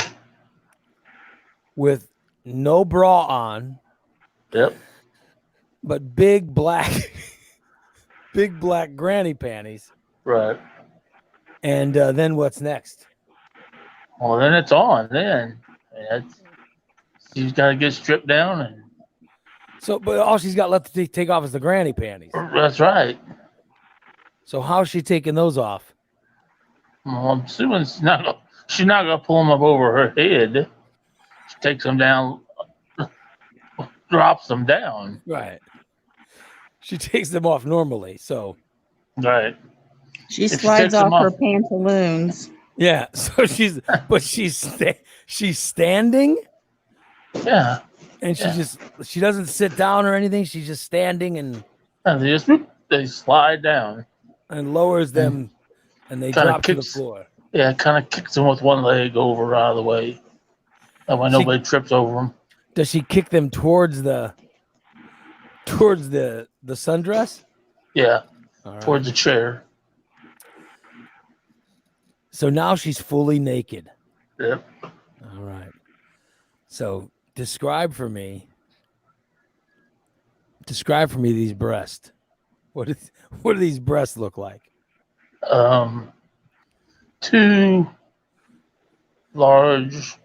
with no bra on, Yep. but big black granny panties. Right. And then what's next? Well, then it's on. Then she's got to get stripped down, and So, but all she's got left to take off is the granny panties. that's right. So how's she taking those off? Well, I'm assuming she's not gonna pull them up over her head. She takes them down, drops them down. Right. She takes them off normally. So Right. She If she slides takes them off her off- pantaloons. yeah. So she's standing, Yeah. and Yeah. she doesn't sit down or anything. She's just standing and And they slide down. lowers them, and they Kinda drop to the kicks- floor. Yeah, kind of kicks them with one leg over out of the way. That way nobody trips over them. Does she kick them towards the sundress? Yeah, All right. towards the chair. So now she's fully naked. Yep. All right. So describe for me these breasts. What do these breasts look like? 2 large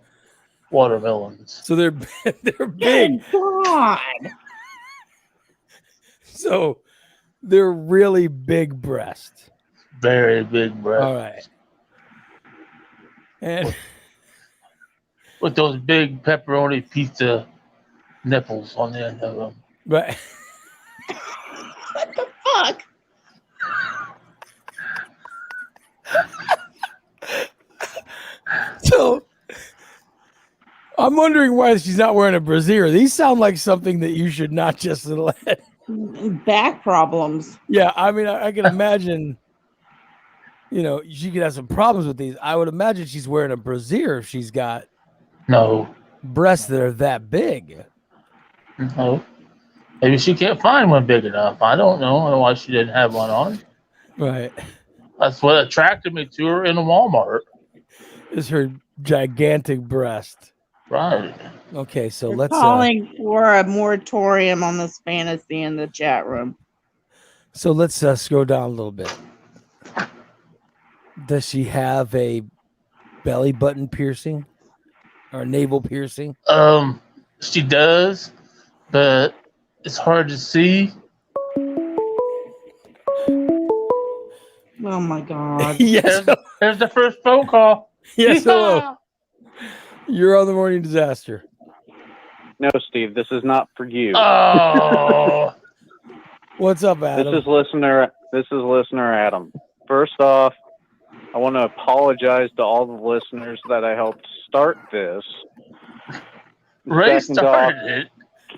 watermelons. So they're big. Good God. So they're really big breasts. Very big breasts. All right. And With those big pepperoni pizza nipples on the end of them. right. What the fuck? So I'm wondering why she's not wearing a brassiere. These sound like something that you should not just let. Back problems. Yeah, I mean, I can imagine, she could have some problems with these. I would imagine she's wearing a brassiere if she's got No. breasts that are that big. No. Maybe she can't find one big enough. I don't know. I don't know why she didn't have one on. Right. That's what attracted me to her in a Walmart. Is her gigantic breast. Right. Okay, so They're let's calling for a moratorium on this fantasy in the chat room. scroll down a little bit. Does she have a belly button piercing or navel piercing? She does, but it's hard to see. Oh my God. Yes. There's the first phone call. Yes. Hello. You're on the morning disaster. No, Steve, this is not for you. Oh. What's up, Adam? This is listener Adam. First off, I want to apologize to all the listeners that I helped start this. Ray Second off, started it.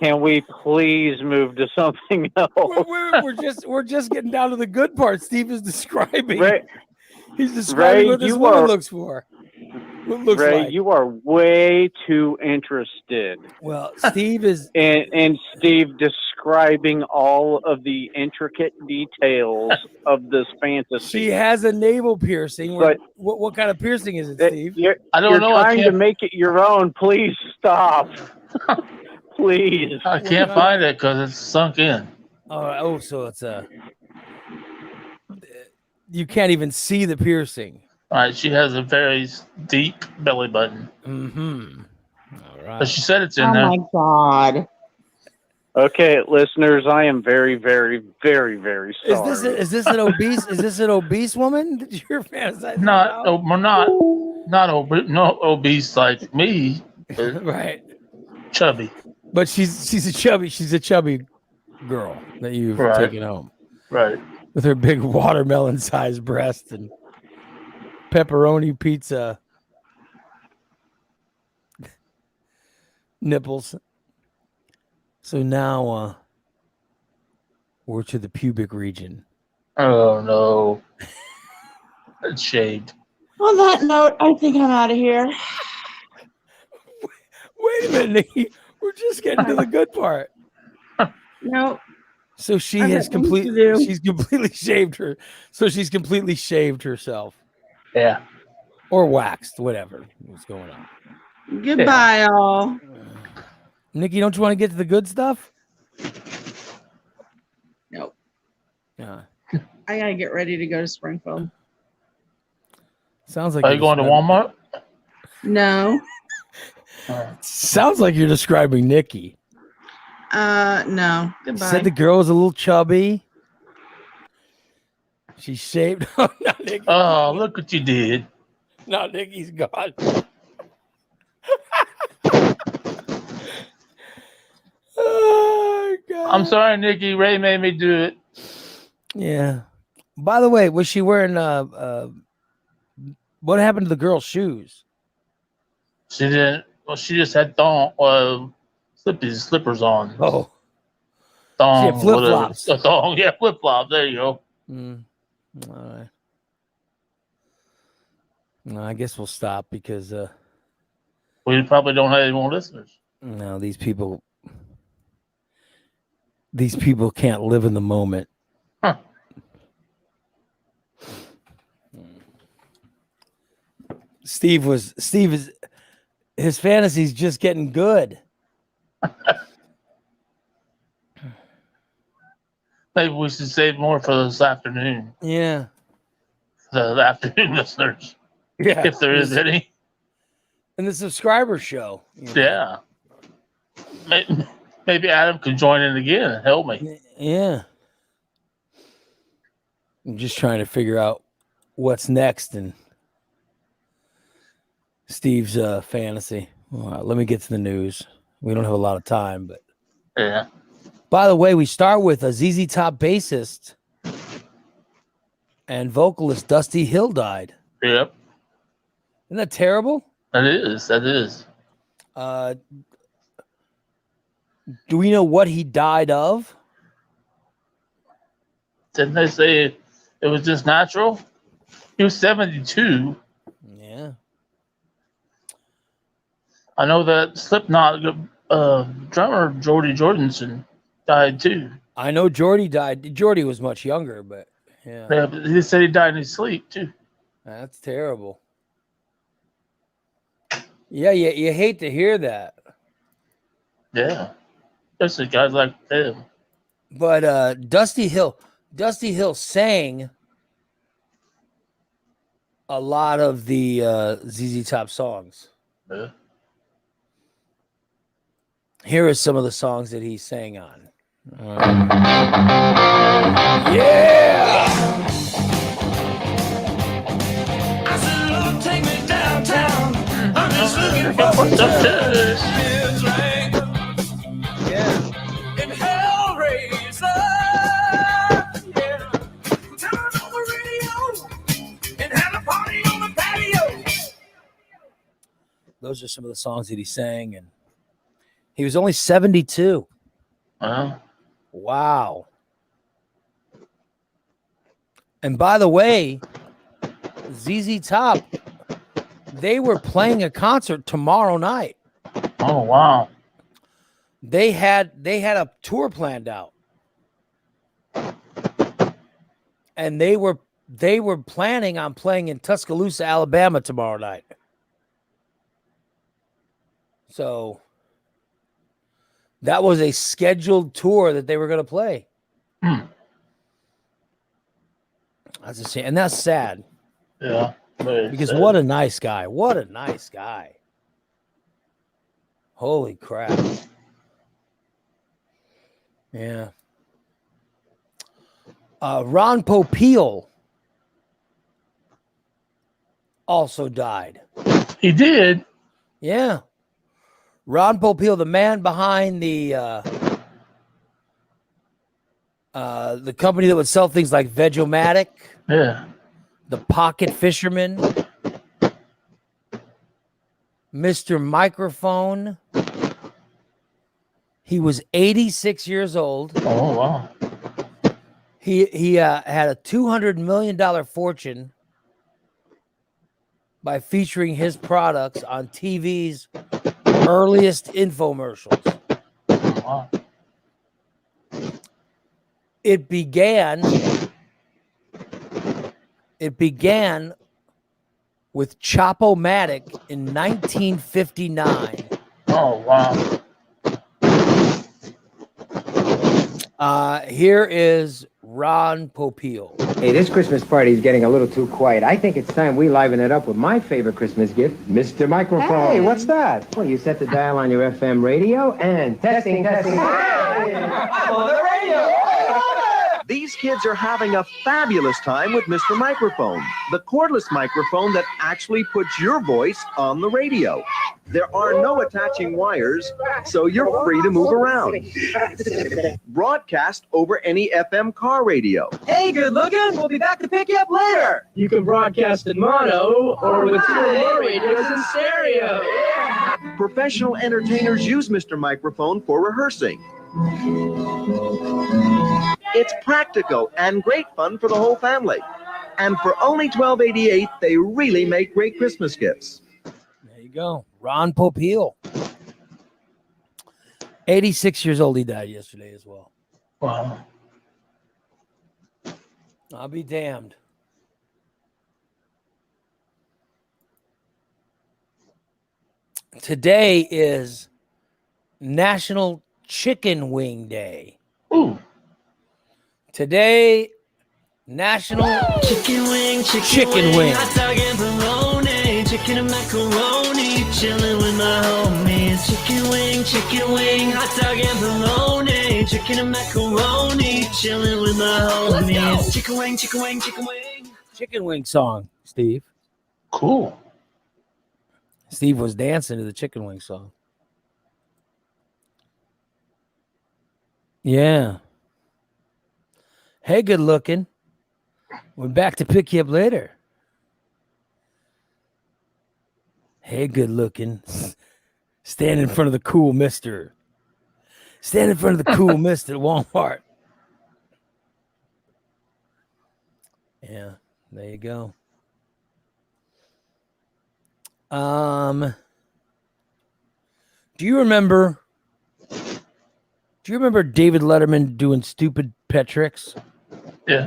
can we please move to something else? We're just getting down to the good part. Steve is describing. Ray, He's describing Ray, what this you woman are- looks for. What looks Ray, like. you are way too interested Well, Steve is. in Steve describing all of the intricate details of this fantasy. She has a navel piercing. But- What kind of piercing is it, That- Steve? I don't You're know. I trying to can't, make it your own. Please stop. Please. I can't find it because it's sunk in. So it's a. You can't even see the piercing. All right. She has a very deep belly button. Mm-hmm. All But right. she said it's in Oh there. my God. Okay, listeners, I am very, very, very, very sorry. Is this an obese woman that you're fantasizing Not, about? no, we're not obese like me, but Right. chubby. But she's a chubby girl that you've Right. taken home Right. with her big watermelon sized breast and pepperoni pizza nipples. So now we're to the pubic region. Oh no. It's shaved. On that note, I think I'm out of here. Wait a minute, Nikki. We're just getting to the good part. No, So she I've has got things to do. she's completely shaved her. So she's completely shaved herself Yeah. or waxed, whatever was going on. goodbye, all. Nikki, don't you want to get to the good stuff? Nope. Yeah. I gotta get ready to go to Springfield. Sounds like Are you going to Walmart? No. Sounds like you're describing Nikki. No. Goodbye. Said the girl was a little chubby. She shaved. Oh, no, Nikki. Oh, look what you did. No, Nikki's gone. Oh, God. I'm sorry, Nikki. Ray made me do it. Yeah. By the way, was she wearing what happened to the girl's shoes? She didn't. Well, she just had slippers on. Oh, Thong, she had flip-flops. whatever. A thong, yeah, flip flop. There you go. All right. No, I guess we'll stop because We probably don't have any more listeners. no, these people can't live in the moment. Huh. Steve is his fantasy's just getting good. Maybe we should save more for this afternoon. Yeah. The afternoon listeners, Yeah. if there is any. And the subscriber show. You know. Yeah. Maybe Adam can join in again and help me. Yeah. I'm just trying to figure out what's next in Steve's fantasy. All right, let me get to the news. We don't have a lot of time, but Yeah. by the way, we start with a ZZ Top bassist and vocalist Dusty Hill died. Yep. Isn't that terrible? That is. That is. Do we know what he died of? Didn't they say it was just natural? He was 72. Yeah. I know that Slipknot drummer Jordy Jordanson died too. I know Jordy died. Jordy was much younger, but yeah. Yeah, but he said he died in his sleep too. That's terrible. Yeah, you hate to hear that. Yeah. Especially guys like him. But Dusty Hill sang a lot of the ZZ Top songs. Yeah. Here are some of the songs that he sang on. Yeah! I said, Lord, take me downtown. I'm just looking for What's up, Dennis? Yeah. an Hellraiser. Yeah. Turn on the radio and have a party on the patio. Those are some of the songs that he sang, and he was only 72. Wow. And by the way, ZZ Top, they were playing a concert tomorrow night. Oh wow. They had a tour planned out. And they were planning on playing in Tuscaloosa, Alabama tomorrow night. So that was a scheduled tour that they were going to play. That's a shame. And that's sad. Yeah. Because what a nice guy. What a nice guy. Holy crap. Yeah. Ron Popeil also died. He did. Yeah. Ron Popeil, the man behind the company that would sell things like Veg-O-Matic, Yeah. the Pocket Fisherman, Mr. Microphone. He was 86 years old. Oh wow. He had a $200 million fortune by featuring his products on TV's earliest infomercials. Wow. It began with Chop-O-Matic in 1959. Oh wow. Here is Ron Popeil. Hey, this Christmas party is getting a little too quiet. I think it's time we liven it up with my favorite Christmas gift, Mr. Microphone. Hey, what's that? Well, you set the dial on your FM radio and testing. I'm on the radio. These kids are having a fabulous time with Mr. Microphone, the cordless microphone that actually puts your voice on the radio. There are no attaching wires, so you're free to move around. Broadcast over any FM car radio. Hey, good looking. We'll be back to pick you up later. You can broadcast in mono or with 2 or more radios in stereo. Professional entertainers use Mr. Microphone for rehearsing. It's practical and great fun for the whole family. And for only $12.88, they really make great Christmas gifts. There you go. Ron Popeil. 86 years old. He died yesterday as well. Wow. I'll be damned. Today is National Chicken Wing Day. Ooh. Today, National Chicken wing, hot dog and bologna, chicken and macaroni, chilling with my homies. Chicken wing, hot dog and bologna, chicken and macaroni, chilling with my homies. Chicken wing. Chicken Wing song, Steve. Cool. Steve was dancing to the Chicken Wing song. Yeah. Hey, good looking. We're back to pick you up later. Hey, good looking. Stand in front of the cool mister. Stand in front of the cool mister at Walmart. Yeah, there you go. Do you remember David Letterman doing stupid pet tricks? Yeah.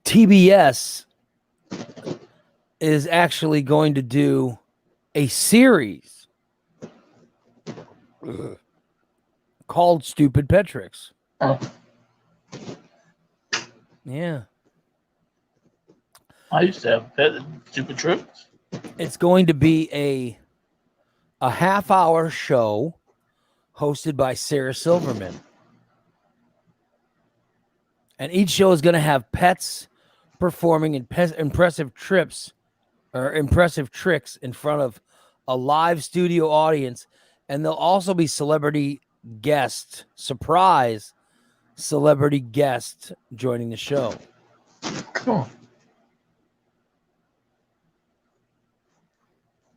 TBS is actually going to do a series called Stupid Pet Tricks. Oh. Yeah. I used to have pet stupid tricks. It's going to be a half-hour show hosted by Sarah Silverman. And each show is going to have pets performing impressive tricks in front of a live studio audience. And there'll also be surprise celebrity guests joining the show. Cool.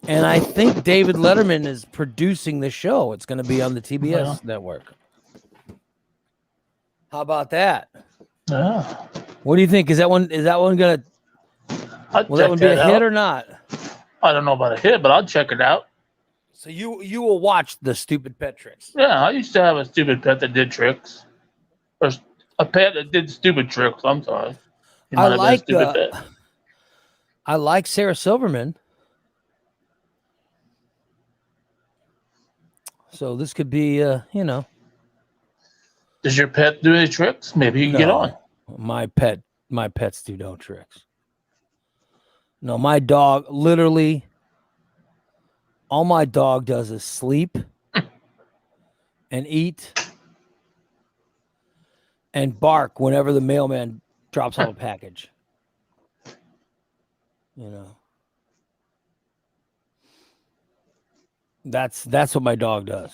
And I think David Letterman is producing the show. It's going to be on the TBS network. How about that? Yeah. What do you think? Is that one going to will that one be a hit or not? I don't know about a hit, but I'll check it out. So you will watch the Stupid Pet Tricks. Yeah, I used to have a stupid pet that did tricks. Or a pet that did stupid tricks. I'm sorry. I like Sarah Silverman. So this could be, Does your pet do any tricks? Maybe you can get on. My pets do no tricks. No, my dog, literally, all my dog does is sleep and eat and bark whenever the mailman drops off a package. That's what my dog does.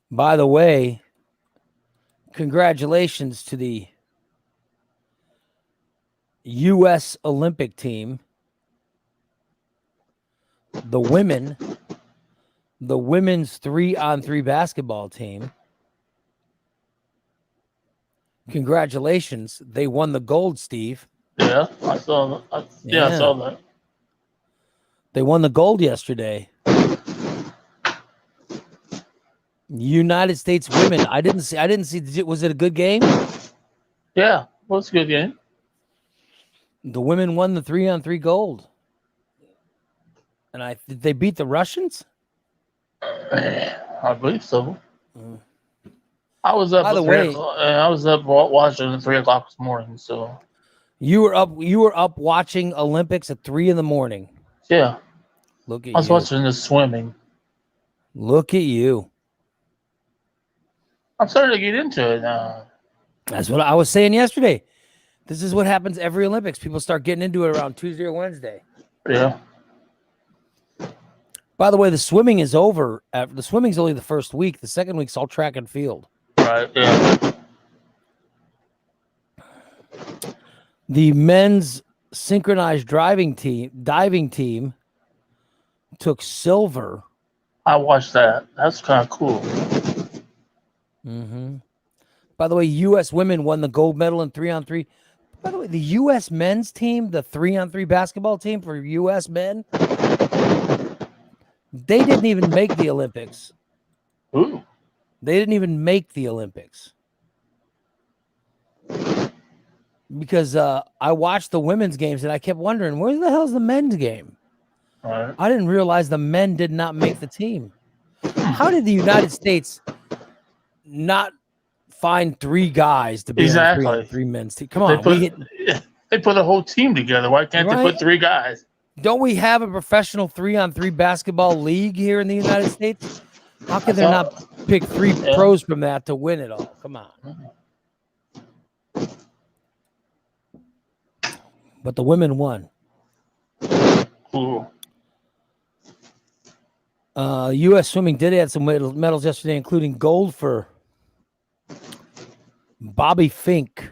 By the way, congratulations to the U.S. Olympic team. The women's 3-on-3 basketball team. Congratulations. They won the gold, Steve. Yeah, I saw that. I saw that. They won the gold yesterday. United States women. I didn't see. Was it a good game? Yeah, well, it's a good game. The women won the 3-on-3 gold. And did they beat the Russians? I believe so. Mm. I was up. By the at way, I was up watching at 3 o'clock this morning. So you were up watching Olympics at 3 a.m. yeah, Look at I was you. watching the swimming. Look at you. I'm starting to get into it now. That's what I was saying yesterday. This is what happens every Olympics. People start getting into it around Tuesday or Wednesday. Yeah. By the way, the swimming is over. The swimming's only the first week. The second week's all track and field. Right. Yeah. The men's synchronized diving team took silver. I watched that. That's kind of cool. Mm-hmm. By the way, U.S. women won the gold medal in 3-on-3. By the way, the U.S. men's team, the 3-on-3 basketball team for U.S. men, they didn't even make the Olympics. Ooh. They didn't even make the Olympics. Because I watched the women's games and I kept wondering, where the hell's the men's game? Right. I didn't realize the men did not make the team. How did the United States not find 3 guys to be on the 3 men's team? Come on. They put a whole team together. Why can't they put 3 guys? Don't we have a professional 3-on-3 basketball league here in the United States? How can they not pick 3 pros from that to win it all? Come on. But the women won. Cool. U.S. swimming did add some medals yesterday, including gold for Bobby Fink.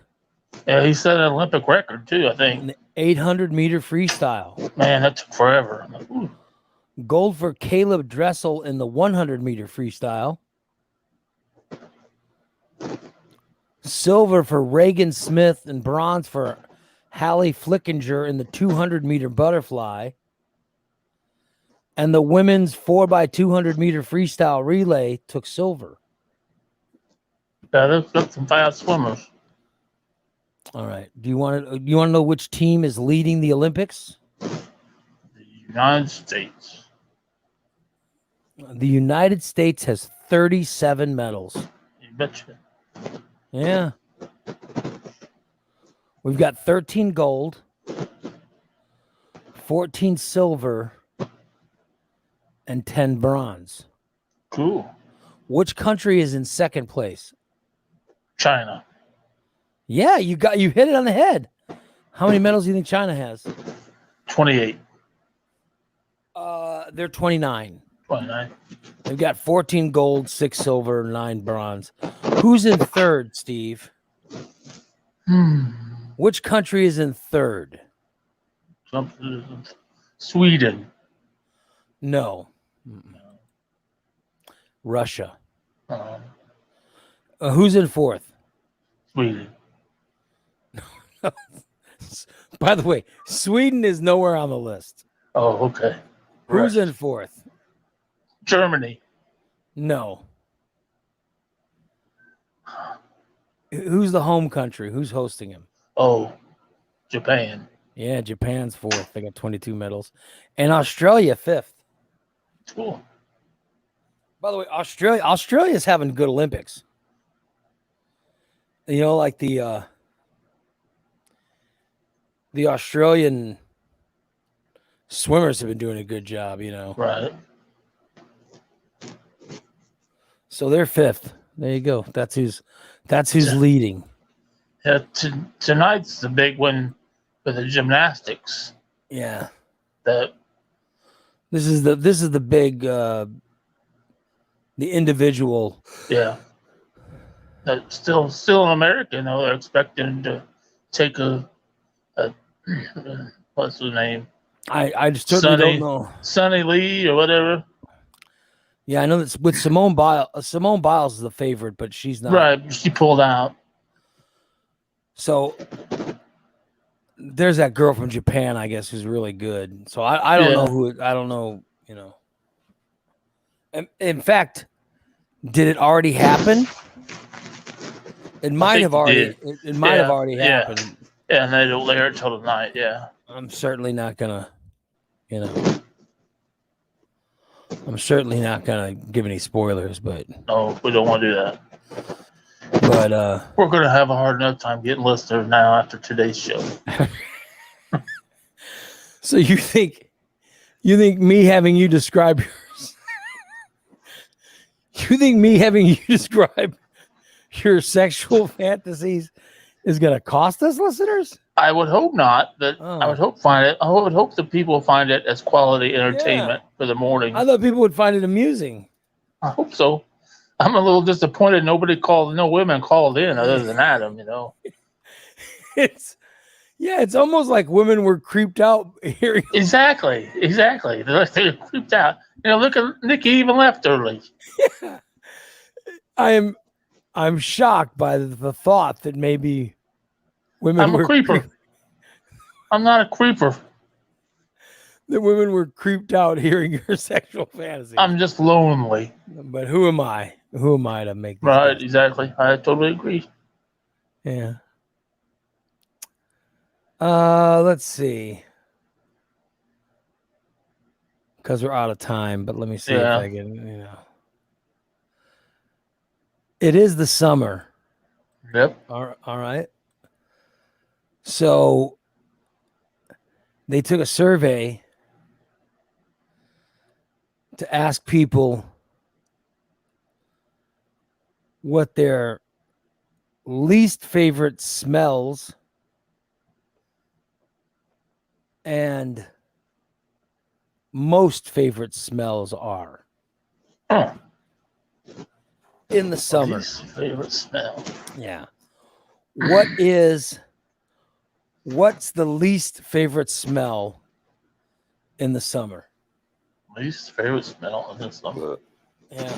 Yeah, he set an Olympic record too, I think. An 800-meter freestyle. Man, that took forever. Gold for Caleb Dressel in the 100-meter freestyle. Silver for Reagan Smith and bronze for Hallie Flickinger in the 200-meter butterfly. And the women's 4x200-meter freestyle relay took silver. Yeah, they've got some fast swimmers. All right. Do you want to know which team is leading the Olympics? The United States. The United States has 37 medals. You betcha. Yeah. We've got 13 gold, 14 silver, and 10 bronze. Cool. Which country is in second place? China. Yeah, you hit it on the head. How many medals do you think China has? 28. They're 29. 29. They've got 14 gold, 6 silver, 9 bronze. Who's in third, Steve? Which country is in third? Sweden. No. Russia. Who's in fourth? Sweden. By the way, Sweden is nowhere on the list. Oh, okay. Who's in fourth? Germany. No. Who's the home country? Who's hosting him? Oh, Japan. Yeah, Japan's fourth. They got 22 medals. And Australia, fifth. Cool. By the way, Australia's having good Olympics. You know, like the Australian swimmers have been doing a good job, you know. Right. So they're fifth. There you go. That's who's leading. Yeah, tonight's the big one for the gymnastics. Yeah. That this is the big the individual. Yeah. That's still in America, you know, they're expecting to take a what's the name? I just certainly don't know. Sunny Lee or whatever. Yeah, I know that's with Simone Biles. Simone Biles is the favorite, but she's not. Right, she pulled out. So there's that girl from Japan, I guess, who's really good. So I don't know who. I don't know, you know. In fact, did it already happen? It might have already. It might have already happened. Yeah, and they don't air it till tonight. Yeah. I'm certainly not gonna, I'm certainly not gonna give any spoilers, but No, we don't want to do that. But we're gonna have a hard enough time getting listeners now after today's show. So you think me having you describe yours? You think me having you describe your sexual fantasies is going to cost us listeners? I would hope not. I would hope I would hope that people find it as quality entertainment for the morning. I thought people would find it amusing. I hope so. I'm a little disappointed no women called in other than Adam, It's almost like women were creeped out hearing. Exactly. They're creeped out. Look at Nikki even left early. Yeah. I'm shocked by the thought that maybe women I'm a creeper. I'm not a creeper. The women were creeped out hearing your sexual fantasy. I'm just lonely. But who am I? Who am I to make this right? guess? Exactly. I totally agree. Yeah. Let's see. Because we're out of time, but let me see if I can, It is the summer. Yep. All right. So they took a survey to ask people what their least favorite smells and most favorite smells are in the summer. Least favorite smell. Yeah. What's the least favorite smell in the summer? Least favorite smell in the summer. Yeah.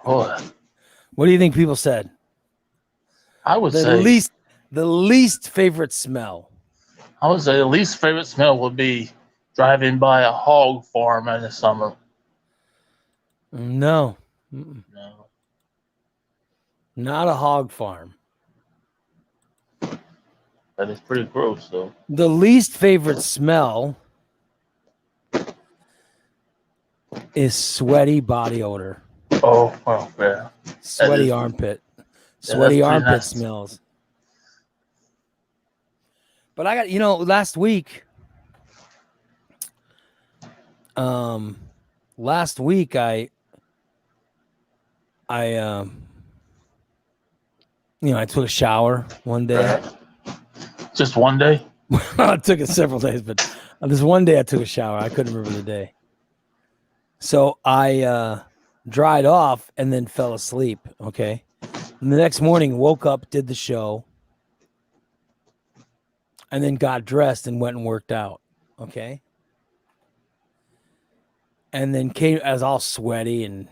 Boy. What do you think people said? I would say the least favorite smell. I would say the least favorite smell would be driving by a hog farm in the summer. No. No. Not a hog farm. That is pretty gross, though. The least favorite smell is sweaty body odor. Oh, well, yeah. Sweaty armpit. Sweaty armpit nice. smells. But I got, last week I took a shower one day. Just one day? I took it several days, but this one day I took a shower. I couldn't remember the day. So I dried off and then fell asleep. Okay. And the next morning, woke up, did the show, and then got dressed and went and worked out. Okay. And then came as all sweaty and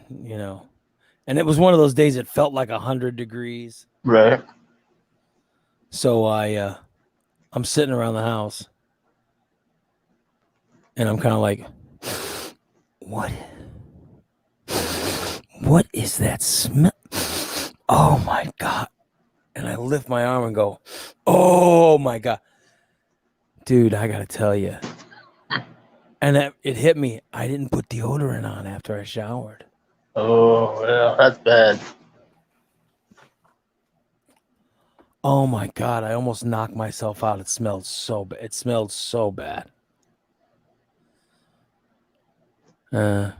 and it was one of those days it felt like 100 degrees. Right. So I'm sitting around the house and I'm kind of like, what is that smell? Oh my God. And I lift my arm and go, oh my God. Dude, I got to tell you. And it hit me. I didn't put deodorant on after I showered. Oh, yeah, that's bad. Oh my God, I almost knocked myself out. It smelled so bad. It smelled so bad. That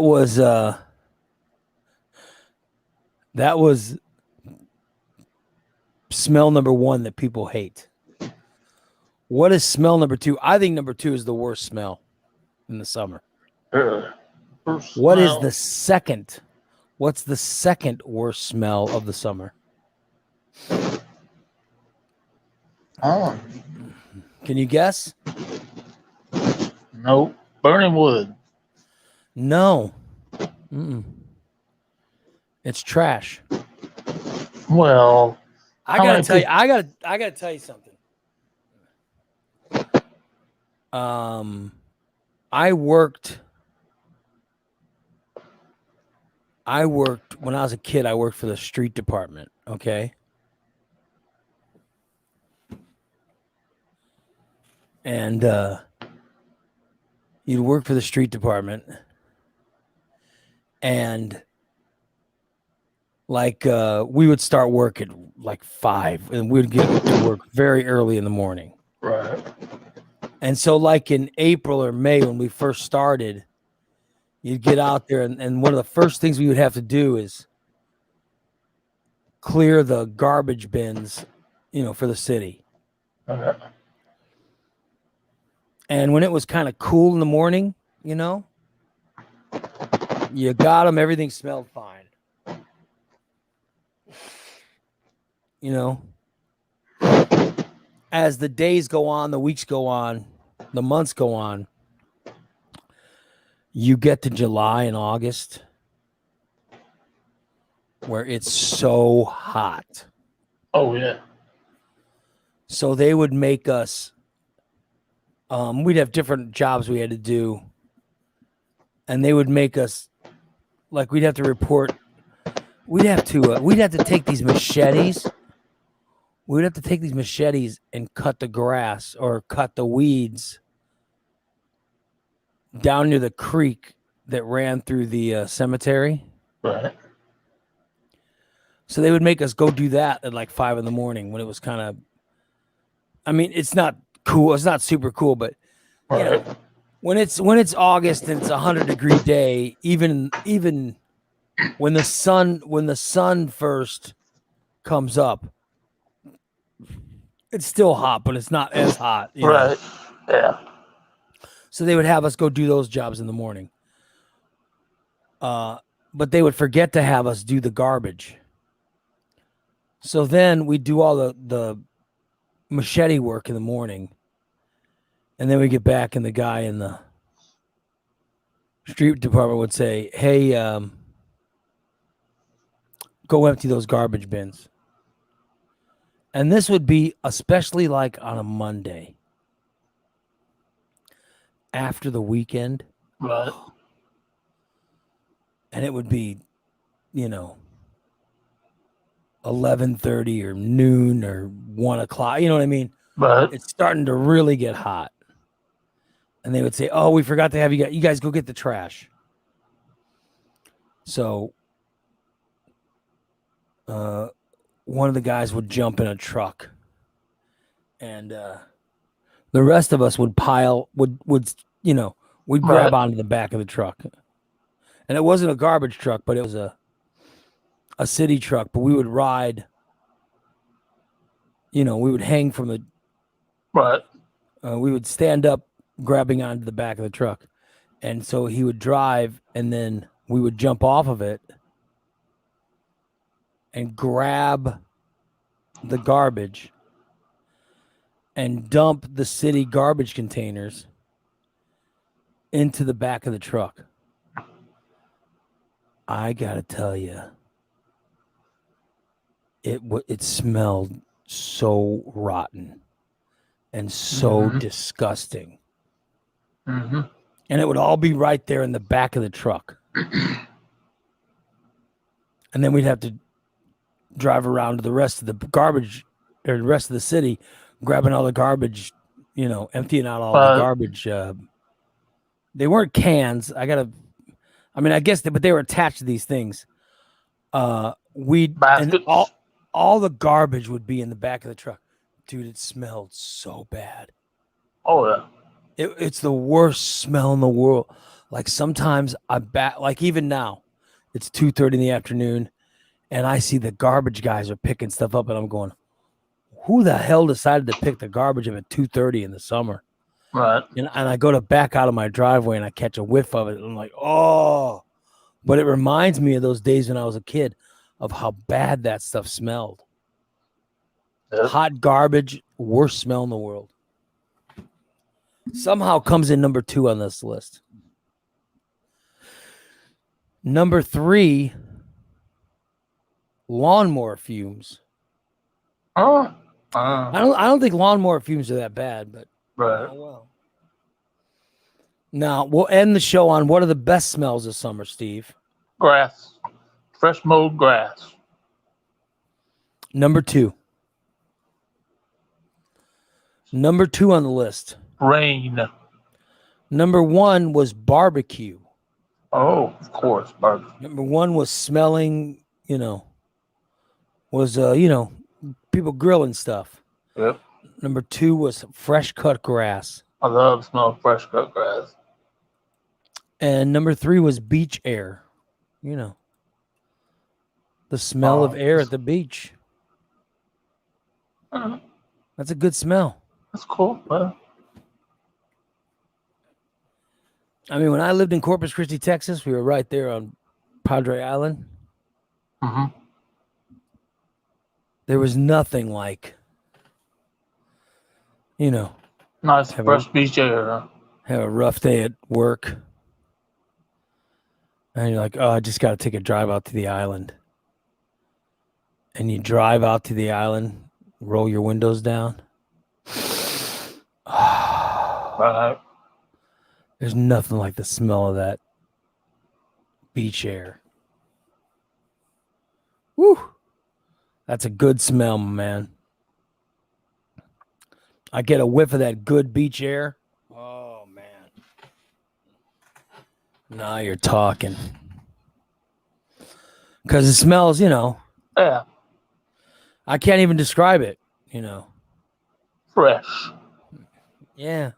was smell number one that people hate. What is smell number two? I think number two is the worst smell in the summer. What is the second? What's the second worst smell of the summer? Oh. Can you guess? Nope. Burning wood. No. Mm-mm. It's trash. Well, I gotta tell you. I gotta tell you something. I worked when I was a kid. I worked for the street department. Okay. and you'd work for the street department, and like we would start work at like 5, and we'd get to work very early in the morning. Right. And so like in April or May when we first started, you'd get out there, and one of the first things we would have to do is clear the garbage bins, for the city. Okay. And when it was kind of cool in the morning, you got them, everything smelled fine. As the days go on, the weeks go on, the months go on, you get to July and August where it's so hot. Oh, yeah. So they would make us, we'd have different jobs we had to do, and they would make us, like, we'd have to report, we'd have to take these machetes. We'd have to take these machetes and cut the grass or cut the weeds down near the creek that ran through the cemetery. Right. So they would make us go do that at like 5 a.m. when it was kind of, it's not cool. It's not super cool, but when it's August and it's a 100-degree day, even when the sun first comes up, it's still hot, but it's not as hot. Right. Yeah. So they would have us go do those jobs in the morning. But they would forget to have us do the garbage. So then we do all the machete work in the morning. And then we get back and the guy in the street department would say, hey, go empty those garbage bins. And this would be especially like on a Monday after the weekend. Right. And it would be, 11:30 or noon or 1 o'clock. You know what I mean? Right. It's starting to really get hot. And they would say, oh, we forgot to have you guys go get the trash. So one of the guys would jump in a truck, and the rest of us would we'd grab onto the back of the truck. And it wasn't a garbage truck, but it was a city truck. But we would ride, we would hang from the, we would stand up grabbing onto the back of the truck. And so he would drive, and then we would jump off of it and grab the garbage and dump the city garbage containers into the back of the truck. I gotta tell you, it smelled so rotten and so disgusting. Mm-hmm. And it would all be right there in the back of the truck. And then we'd have to drive around to the rest of the garbage, or the rest of the city, grabbing all the garbage, emptying out all the garbage. They weren't cans. I guess, but they were attached to these things. And all the garbage would be in the back of the truck. Dude, it smelled so bad. Oh, yeah. It's the worst smell in the world. Like sometimes like even now, it's 2:30 in the afternoon, and I see the garbage guys are picking stuff up, and I'm going, who the hell decided to pick the garbage up at 2:30 in the summer? Right. And I go to back out of my driveway, and I catch a whiff of it, and I'm like, oh. But it reminds me of those days when I was a kid of how bad that stuff smelled. Yep. Hot garbage, worst smell in the world. Somehow comes in number 2 on this list. Number 3, lawnmower fumes. I don't think lawnmower fumes are that bad, but oh well. Now we'll end the show on what are the best smells of summer, Steve? Grass, fresh mowed grass. Number 2. Number 2 on the list. Rain. Number 1 was barbecue. Oh, of course, barbecue. Number 1 was smelling, was people grilling stuff. Yep. Number 2 was fresh cut grass. I love the smell of fresh cut grass. And number 3 was beach air. The smell of air at the beach. That's a good smell. That's cool. Well, I mean, when I lived in Corpus Christi, Texas, we were right there on Padre Island. mm-hmm. There was nothing like, Nice fresh beach air. Huh? have a rough day at work. And you're like, oh, I just got to take a drive out to the island. And you drive out to the island, roll your windows down. Right. There's nothing like the smell of that beach air. Woo! That's a good smell, my man. I get a whiff of that good beach air. Oh, man. Now you're talking. Because it smells, Yeah. I can't even describe it, Fresh. Yeah.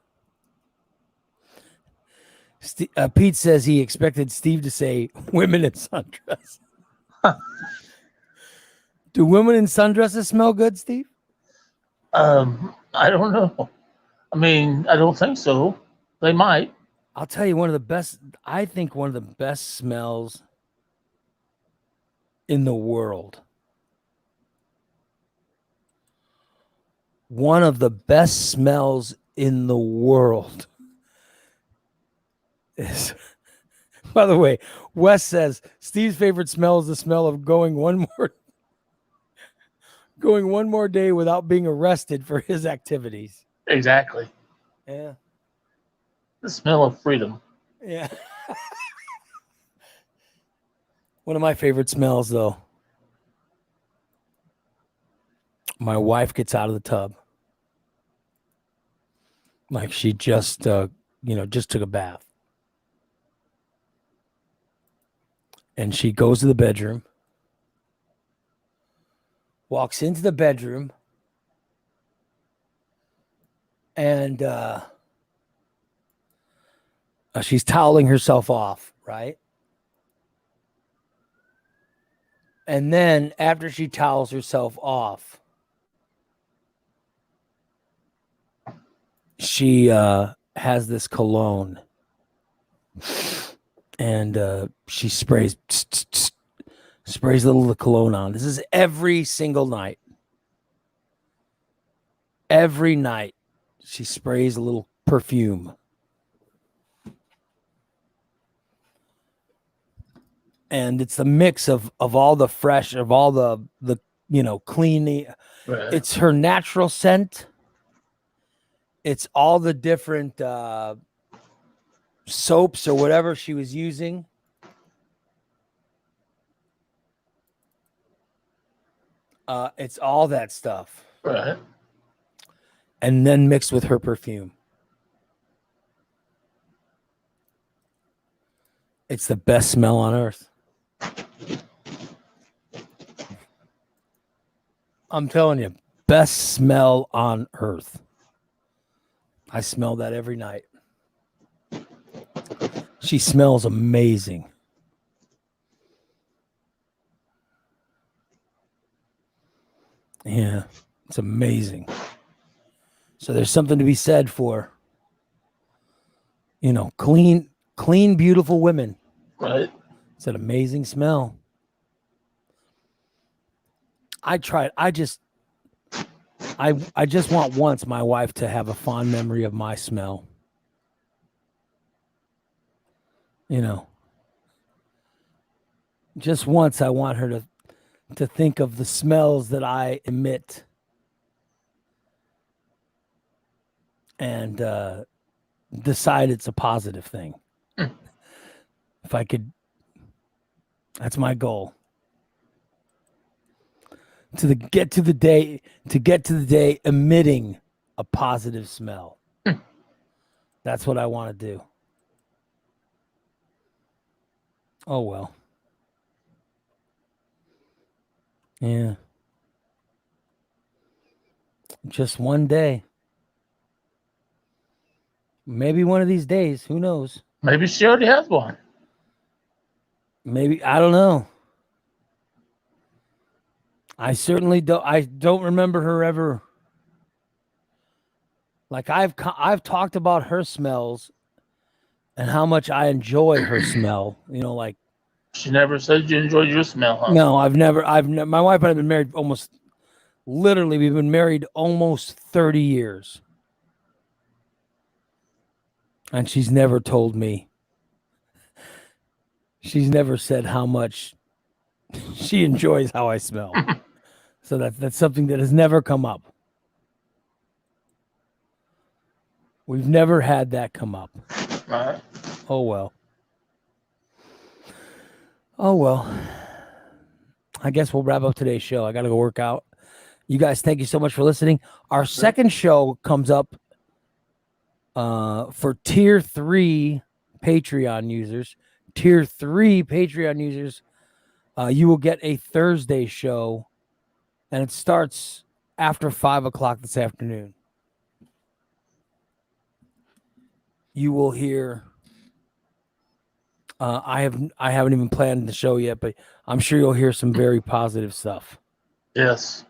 Pete says he expected Steve to say women in sundress. Do women in sundresses smell good, Steve? I don't know. I mean, I don't think so. They might. I'll tell you one of the best smells in the world. One of the best smells in the world is, by the way, Wes says Steve's favorite smell is the smell of going one more day without being arrested for his activities. Exactly. Yeah. The smell of freedom. Yeah. One of my favorite smells, though. My wife gets out of the tub. Like she just took a bath. And she goes to the bedroom, walks into the bedroom, and she's toweling herself off, right? And then after she towels herself off, she has this cologne, and she sprays a little of the cologne on. This is every single night. Every night, she sprays a little perfume. And it's the mix of all the fresh, of all the clean. Right. It's her natural scent. It's all the different soaps or whatever she was using. It's all that stuff. Right. And then mixed with her perfume. It's the best smell on earth. I'm telling you, best smell on earth. I smell that every night. She smells amazing. Yeah, it's amazing. So there's something to be said for, clean, beautiful women. Right. It's an amazing smell. I just want once my wife to have a fond memory of my smell. Just once I want her to think of the smells that I emit and decide it's a positive thing. If I could, that's my goal. To get to the day emitting a positive smell. That's what I want to do. Oh, well. Yeah. Just one day. Maybe one of these days. Who knows? Maybe she already has one. Maybe. I don't know. I certainly don't. I don't remember her ever. Like I've talked about her smells and how much I enjoy her smell. You know, like She never said you enjoyed your smell, huh? no, I've never. My wife and I have been married literally, we've been married almost 30 years. And she's never told me. She's never said how much she enjoys how I smell. So that's something that has never come up. We've never had that come up. All right. Oh, well. Oh, well. I guess we'll wrap up today's show. I got to go work out. You guys, thank you so much for listening. Our second show comes up for Tier 3 Patreon users. Tier 3 Patreon users, you will get a Thursday show, and it starts after 5 o'clock this afternoon. You will hear. I haven't even planned the show yet, but I'm sure you'll hear some very positive stuff. Yes.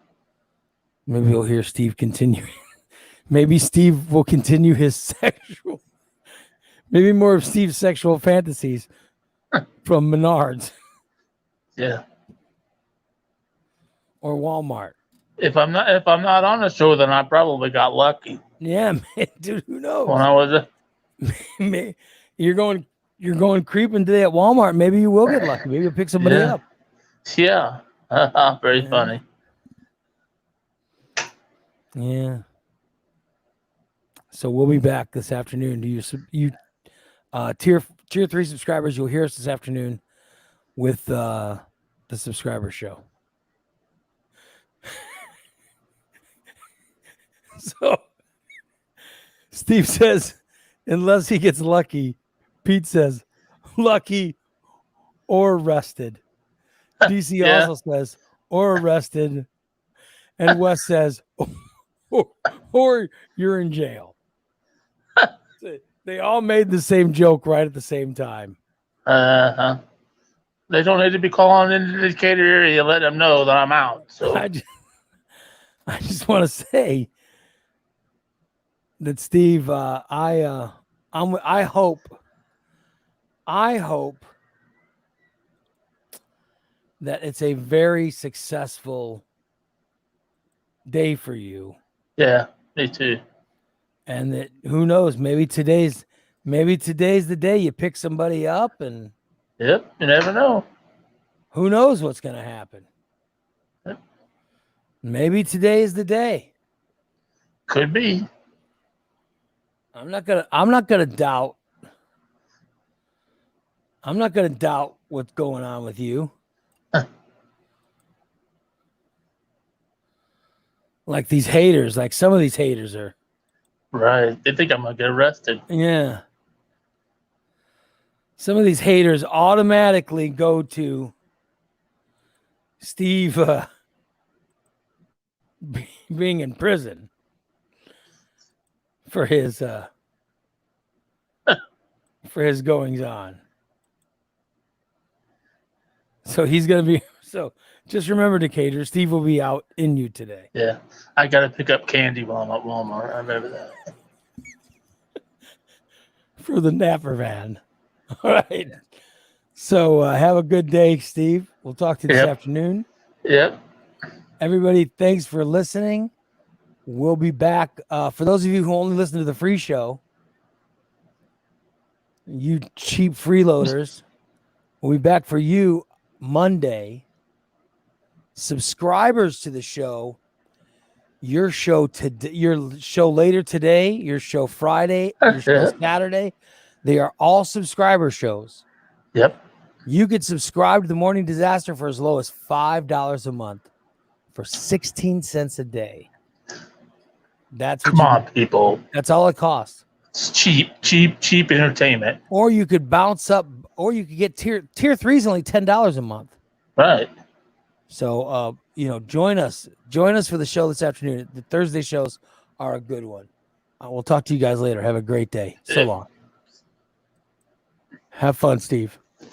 Maybe you'll hear Steve continue. Maybe Steve will continue his sexual. Maybe more of Steve's sexual fantasies from Menards. Yeah. Or Walmart. If I'm not on the show, then I probably got lucky. Yeah, man, dude, who knows? When I was you're going creeping today at Walmart. Maybe you will get lucky. Maybe you'll pick somebody up. Yeah. Very funny. Yeah. So we'll be back this afternoon. Do you tier 3 subscribers? You'll hear us this afternoon with the subscriber show. So Steve says, unless he gets lucky, Pete says, lucky or arrested. DC also says, or arrested. And Wes says, or you're in jail. They all made the same joke right at the same time. Uh-huh. They don't need to be calling in the Decatur area, let them know that I'm out. So I just want to say that Steve, I hope that it's a very successful day for you. Yeah, me too. And that who knows, maybe today's the day you pick somebody up, and yep, you never know. Who knows what's going to happen? Yep. Maybe today is the day. Could be. I'm not gonna doubt. I'm not gonna doubt what's going on with you. Like these haters, like some of these haters are. Right. They think I'm going to get arrested. Yeah. Some of these haters automatically go to Steve being in prison for his goings on. So he's going to be, so just remember, Decatur, Steve will be out in you today. Yeah. I got to pick up candy while I'm at Walmart. I remember that. For the napper van. All right. So have a good day, Steve. We'll talk to you this afternoon. Yep. Everybody, thanks for listening. We'll be back. For those of you who only listen to the free show, you cheap freeloaders, we'll be back for you Monday. Subscribers to the show, your show today, your show later today, your show Friday, your show Saturday, they are all subscriber shows. Yep. You could subscribe to the Morning Disaster for as low as $5 a month for 16 cents a day. That's come on, people. That's all it costs. It's cheap entertainment. Or you could bounce up, or you could get tier 3 is only $10 a month. Right. So join us for the show this afternoon. The Thursday shows are a good one. We'll talk to you guys later. Have a great day. So long. Have fun, Steve.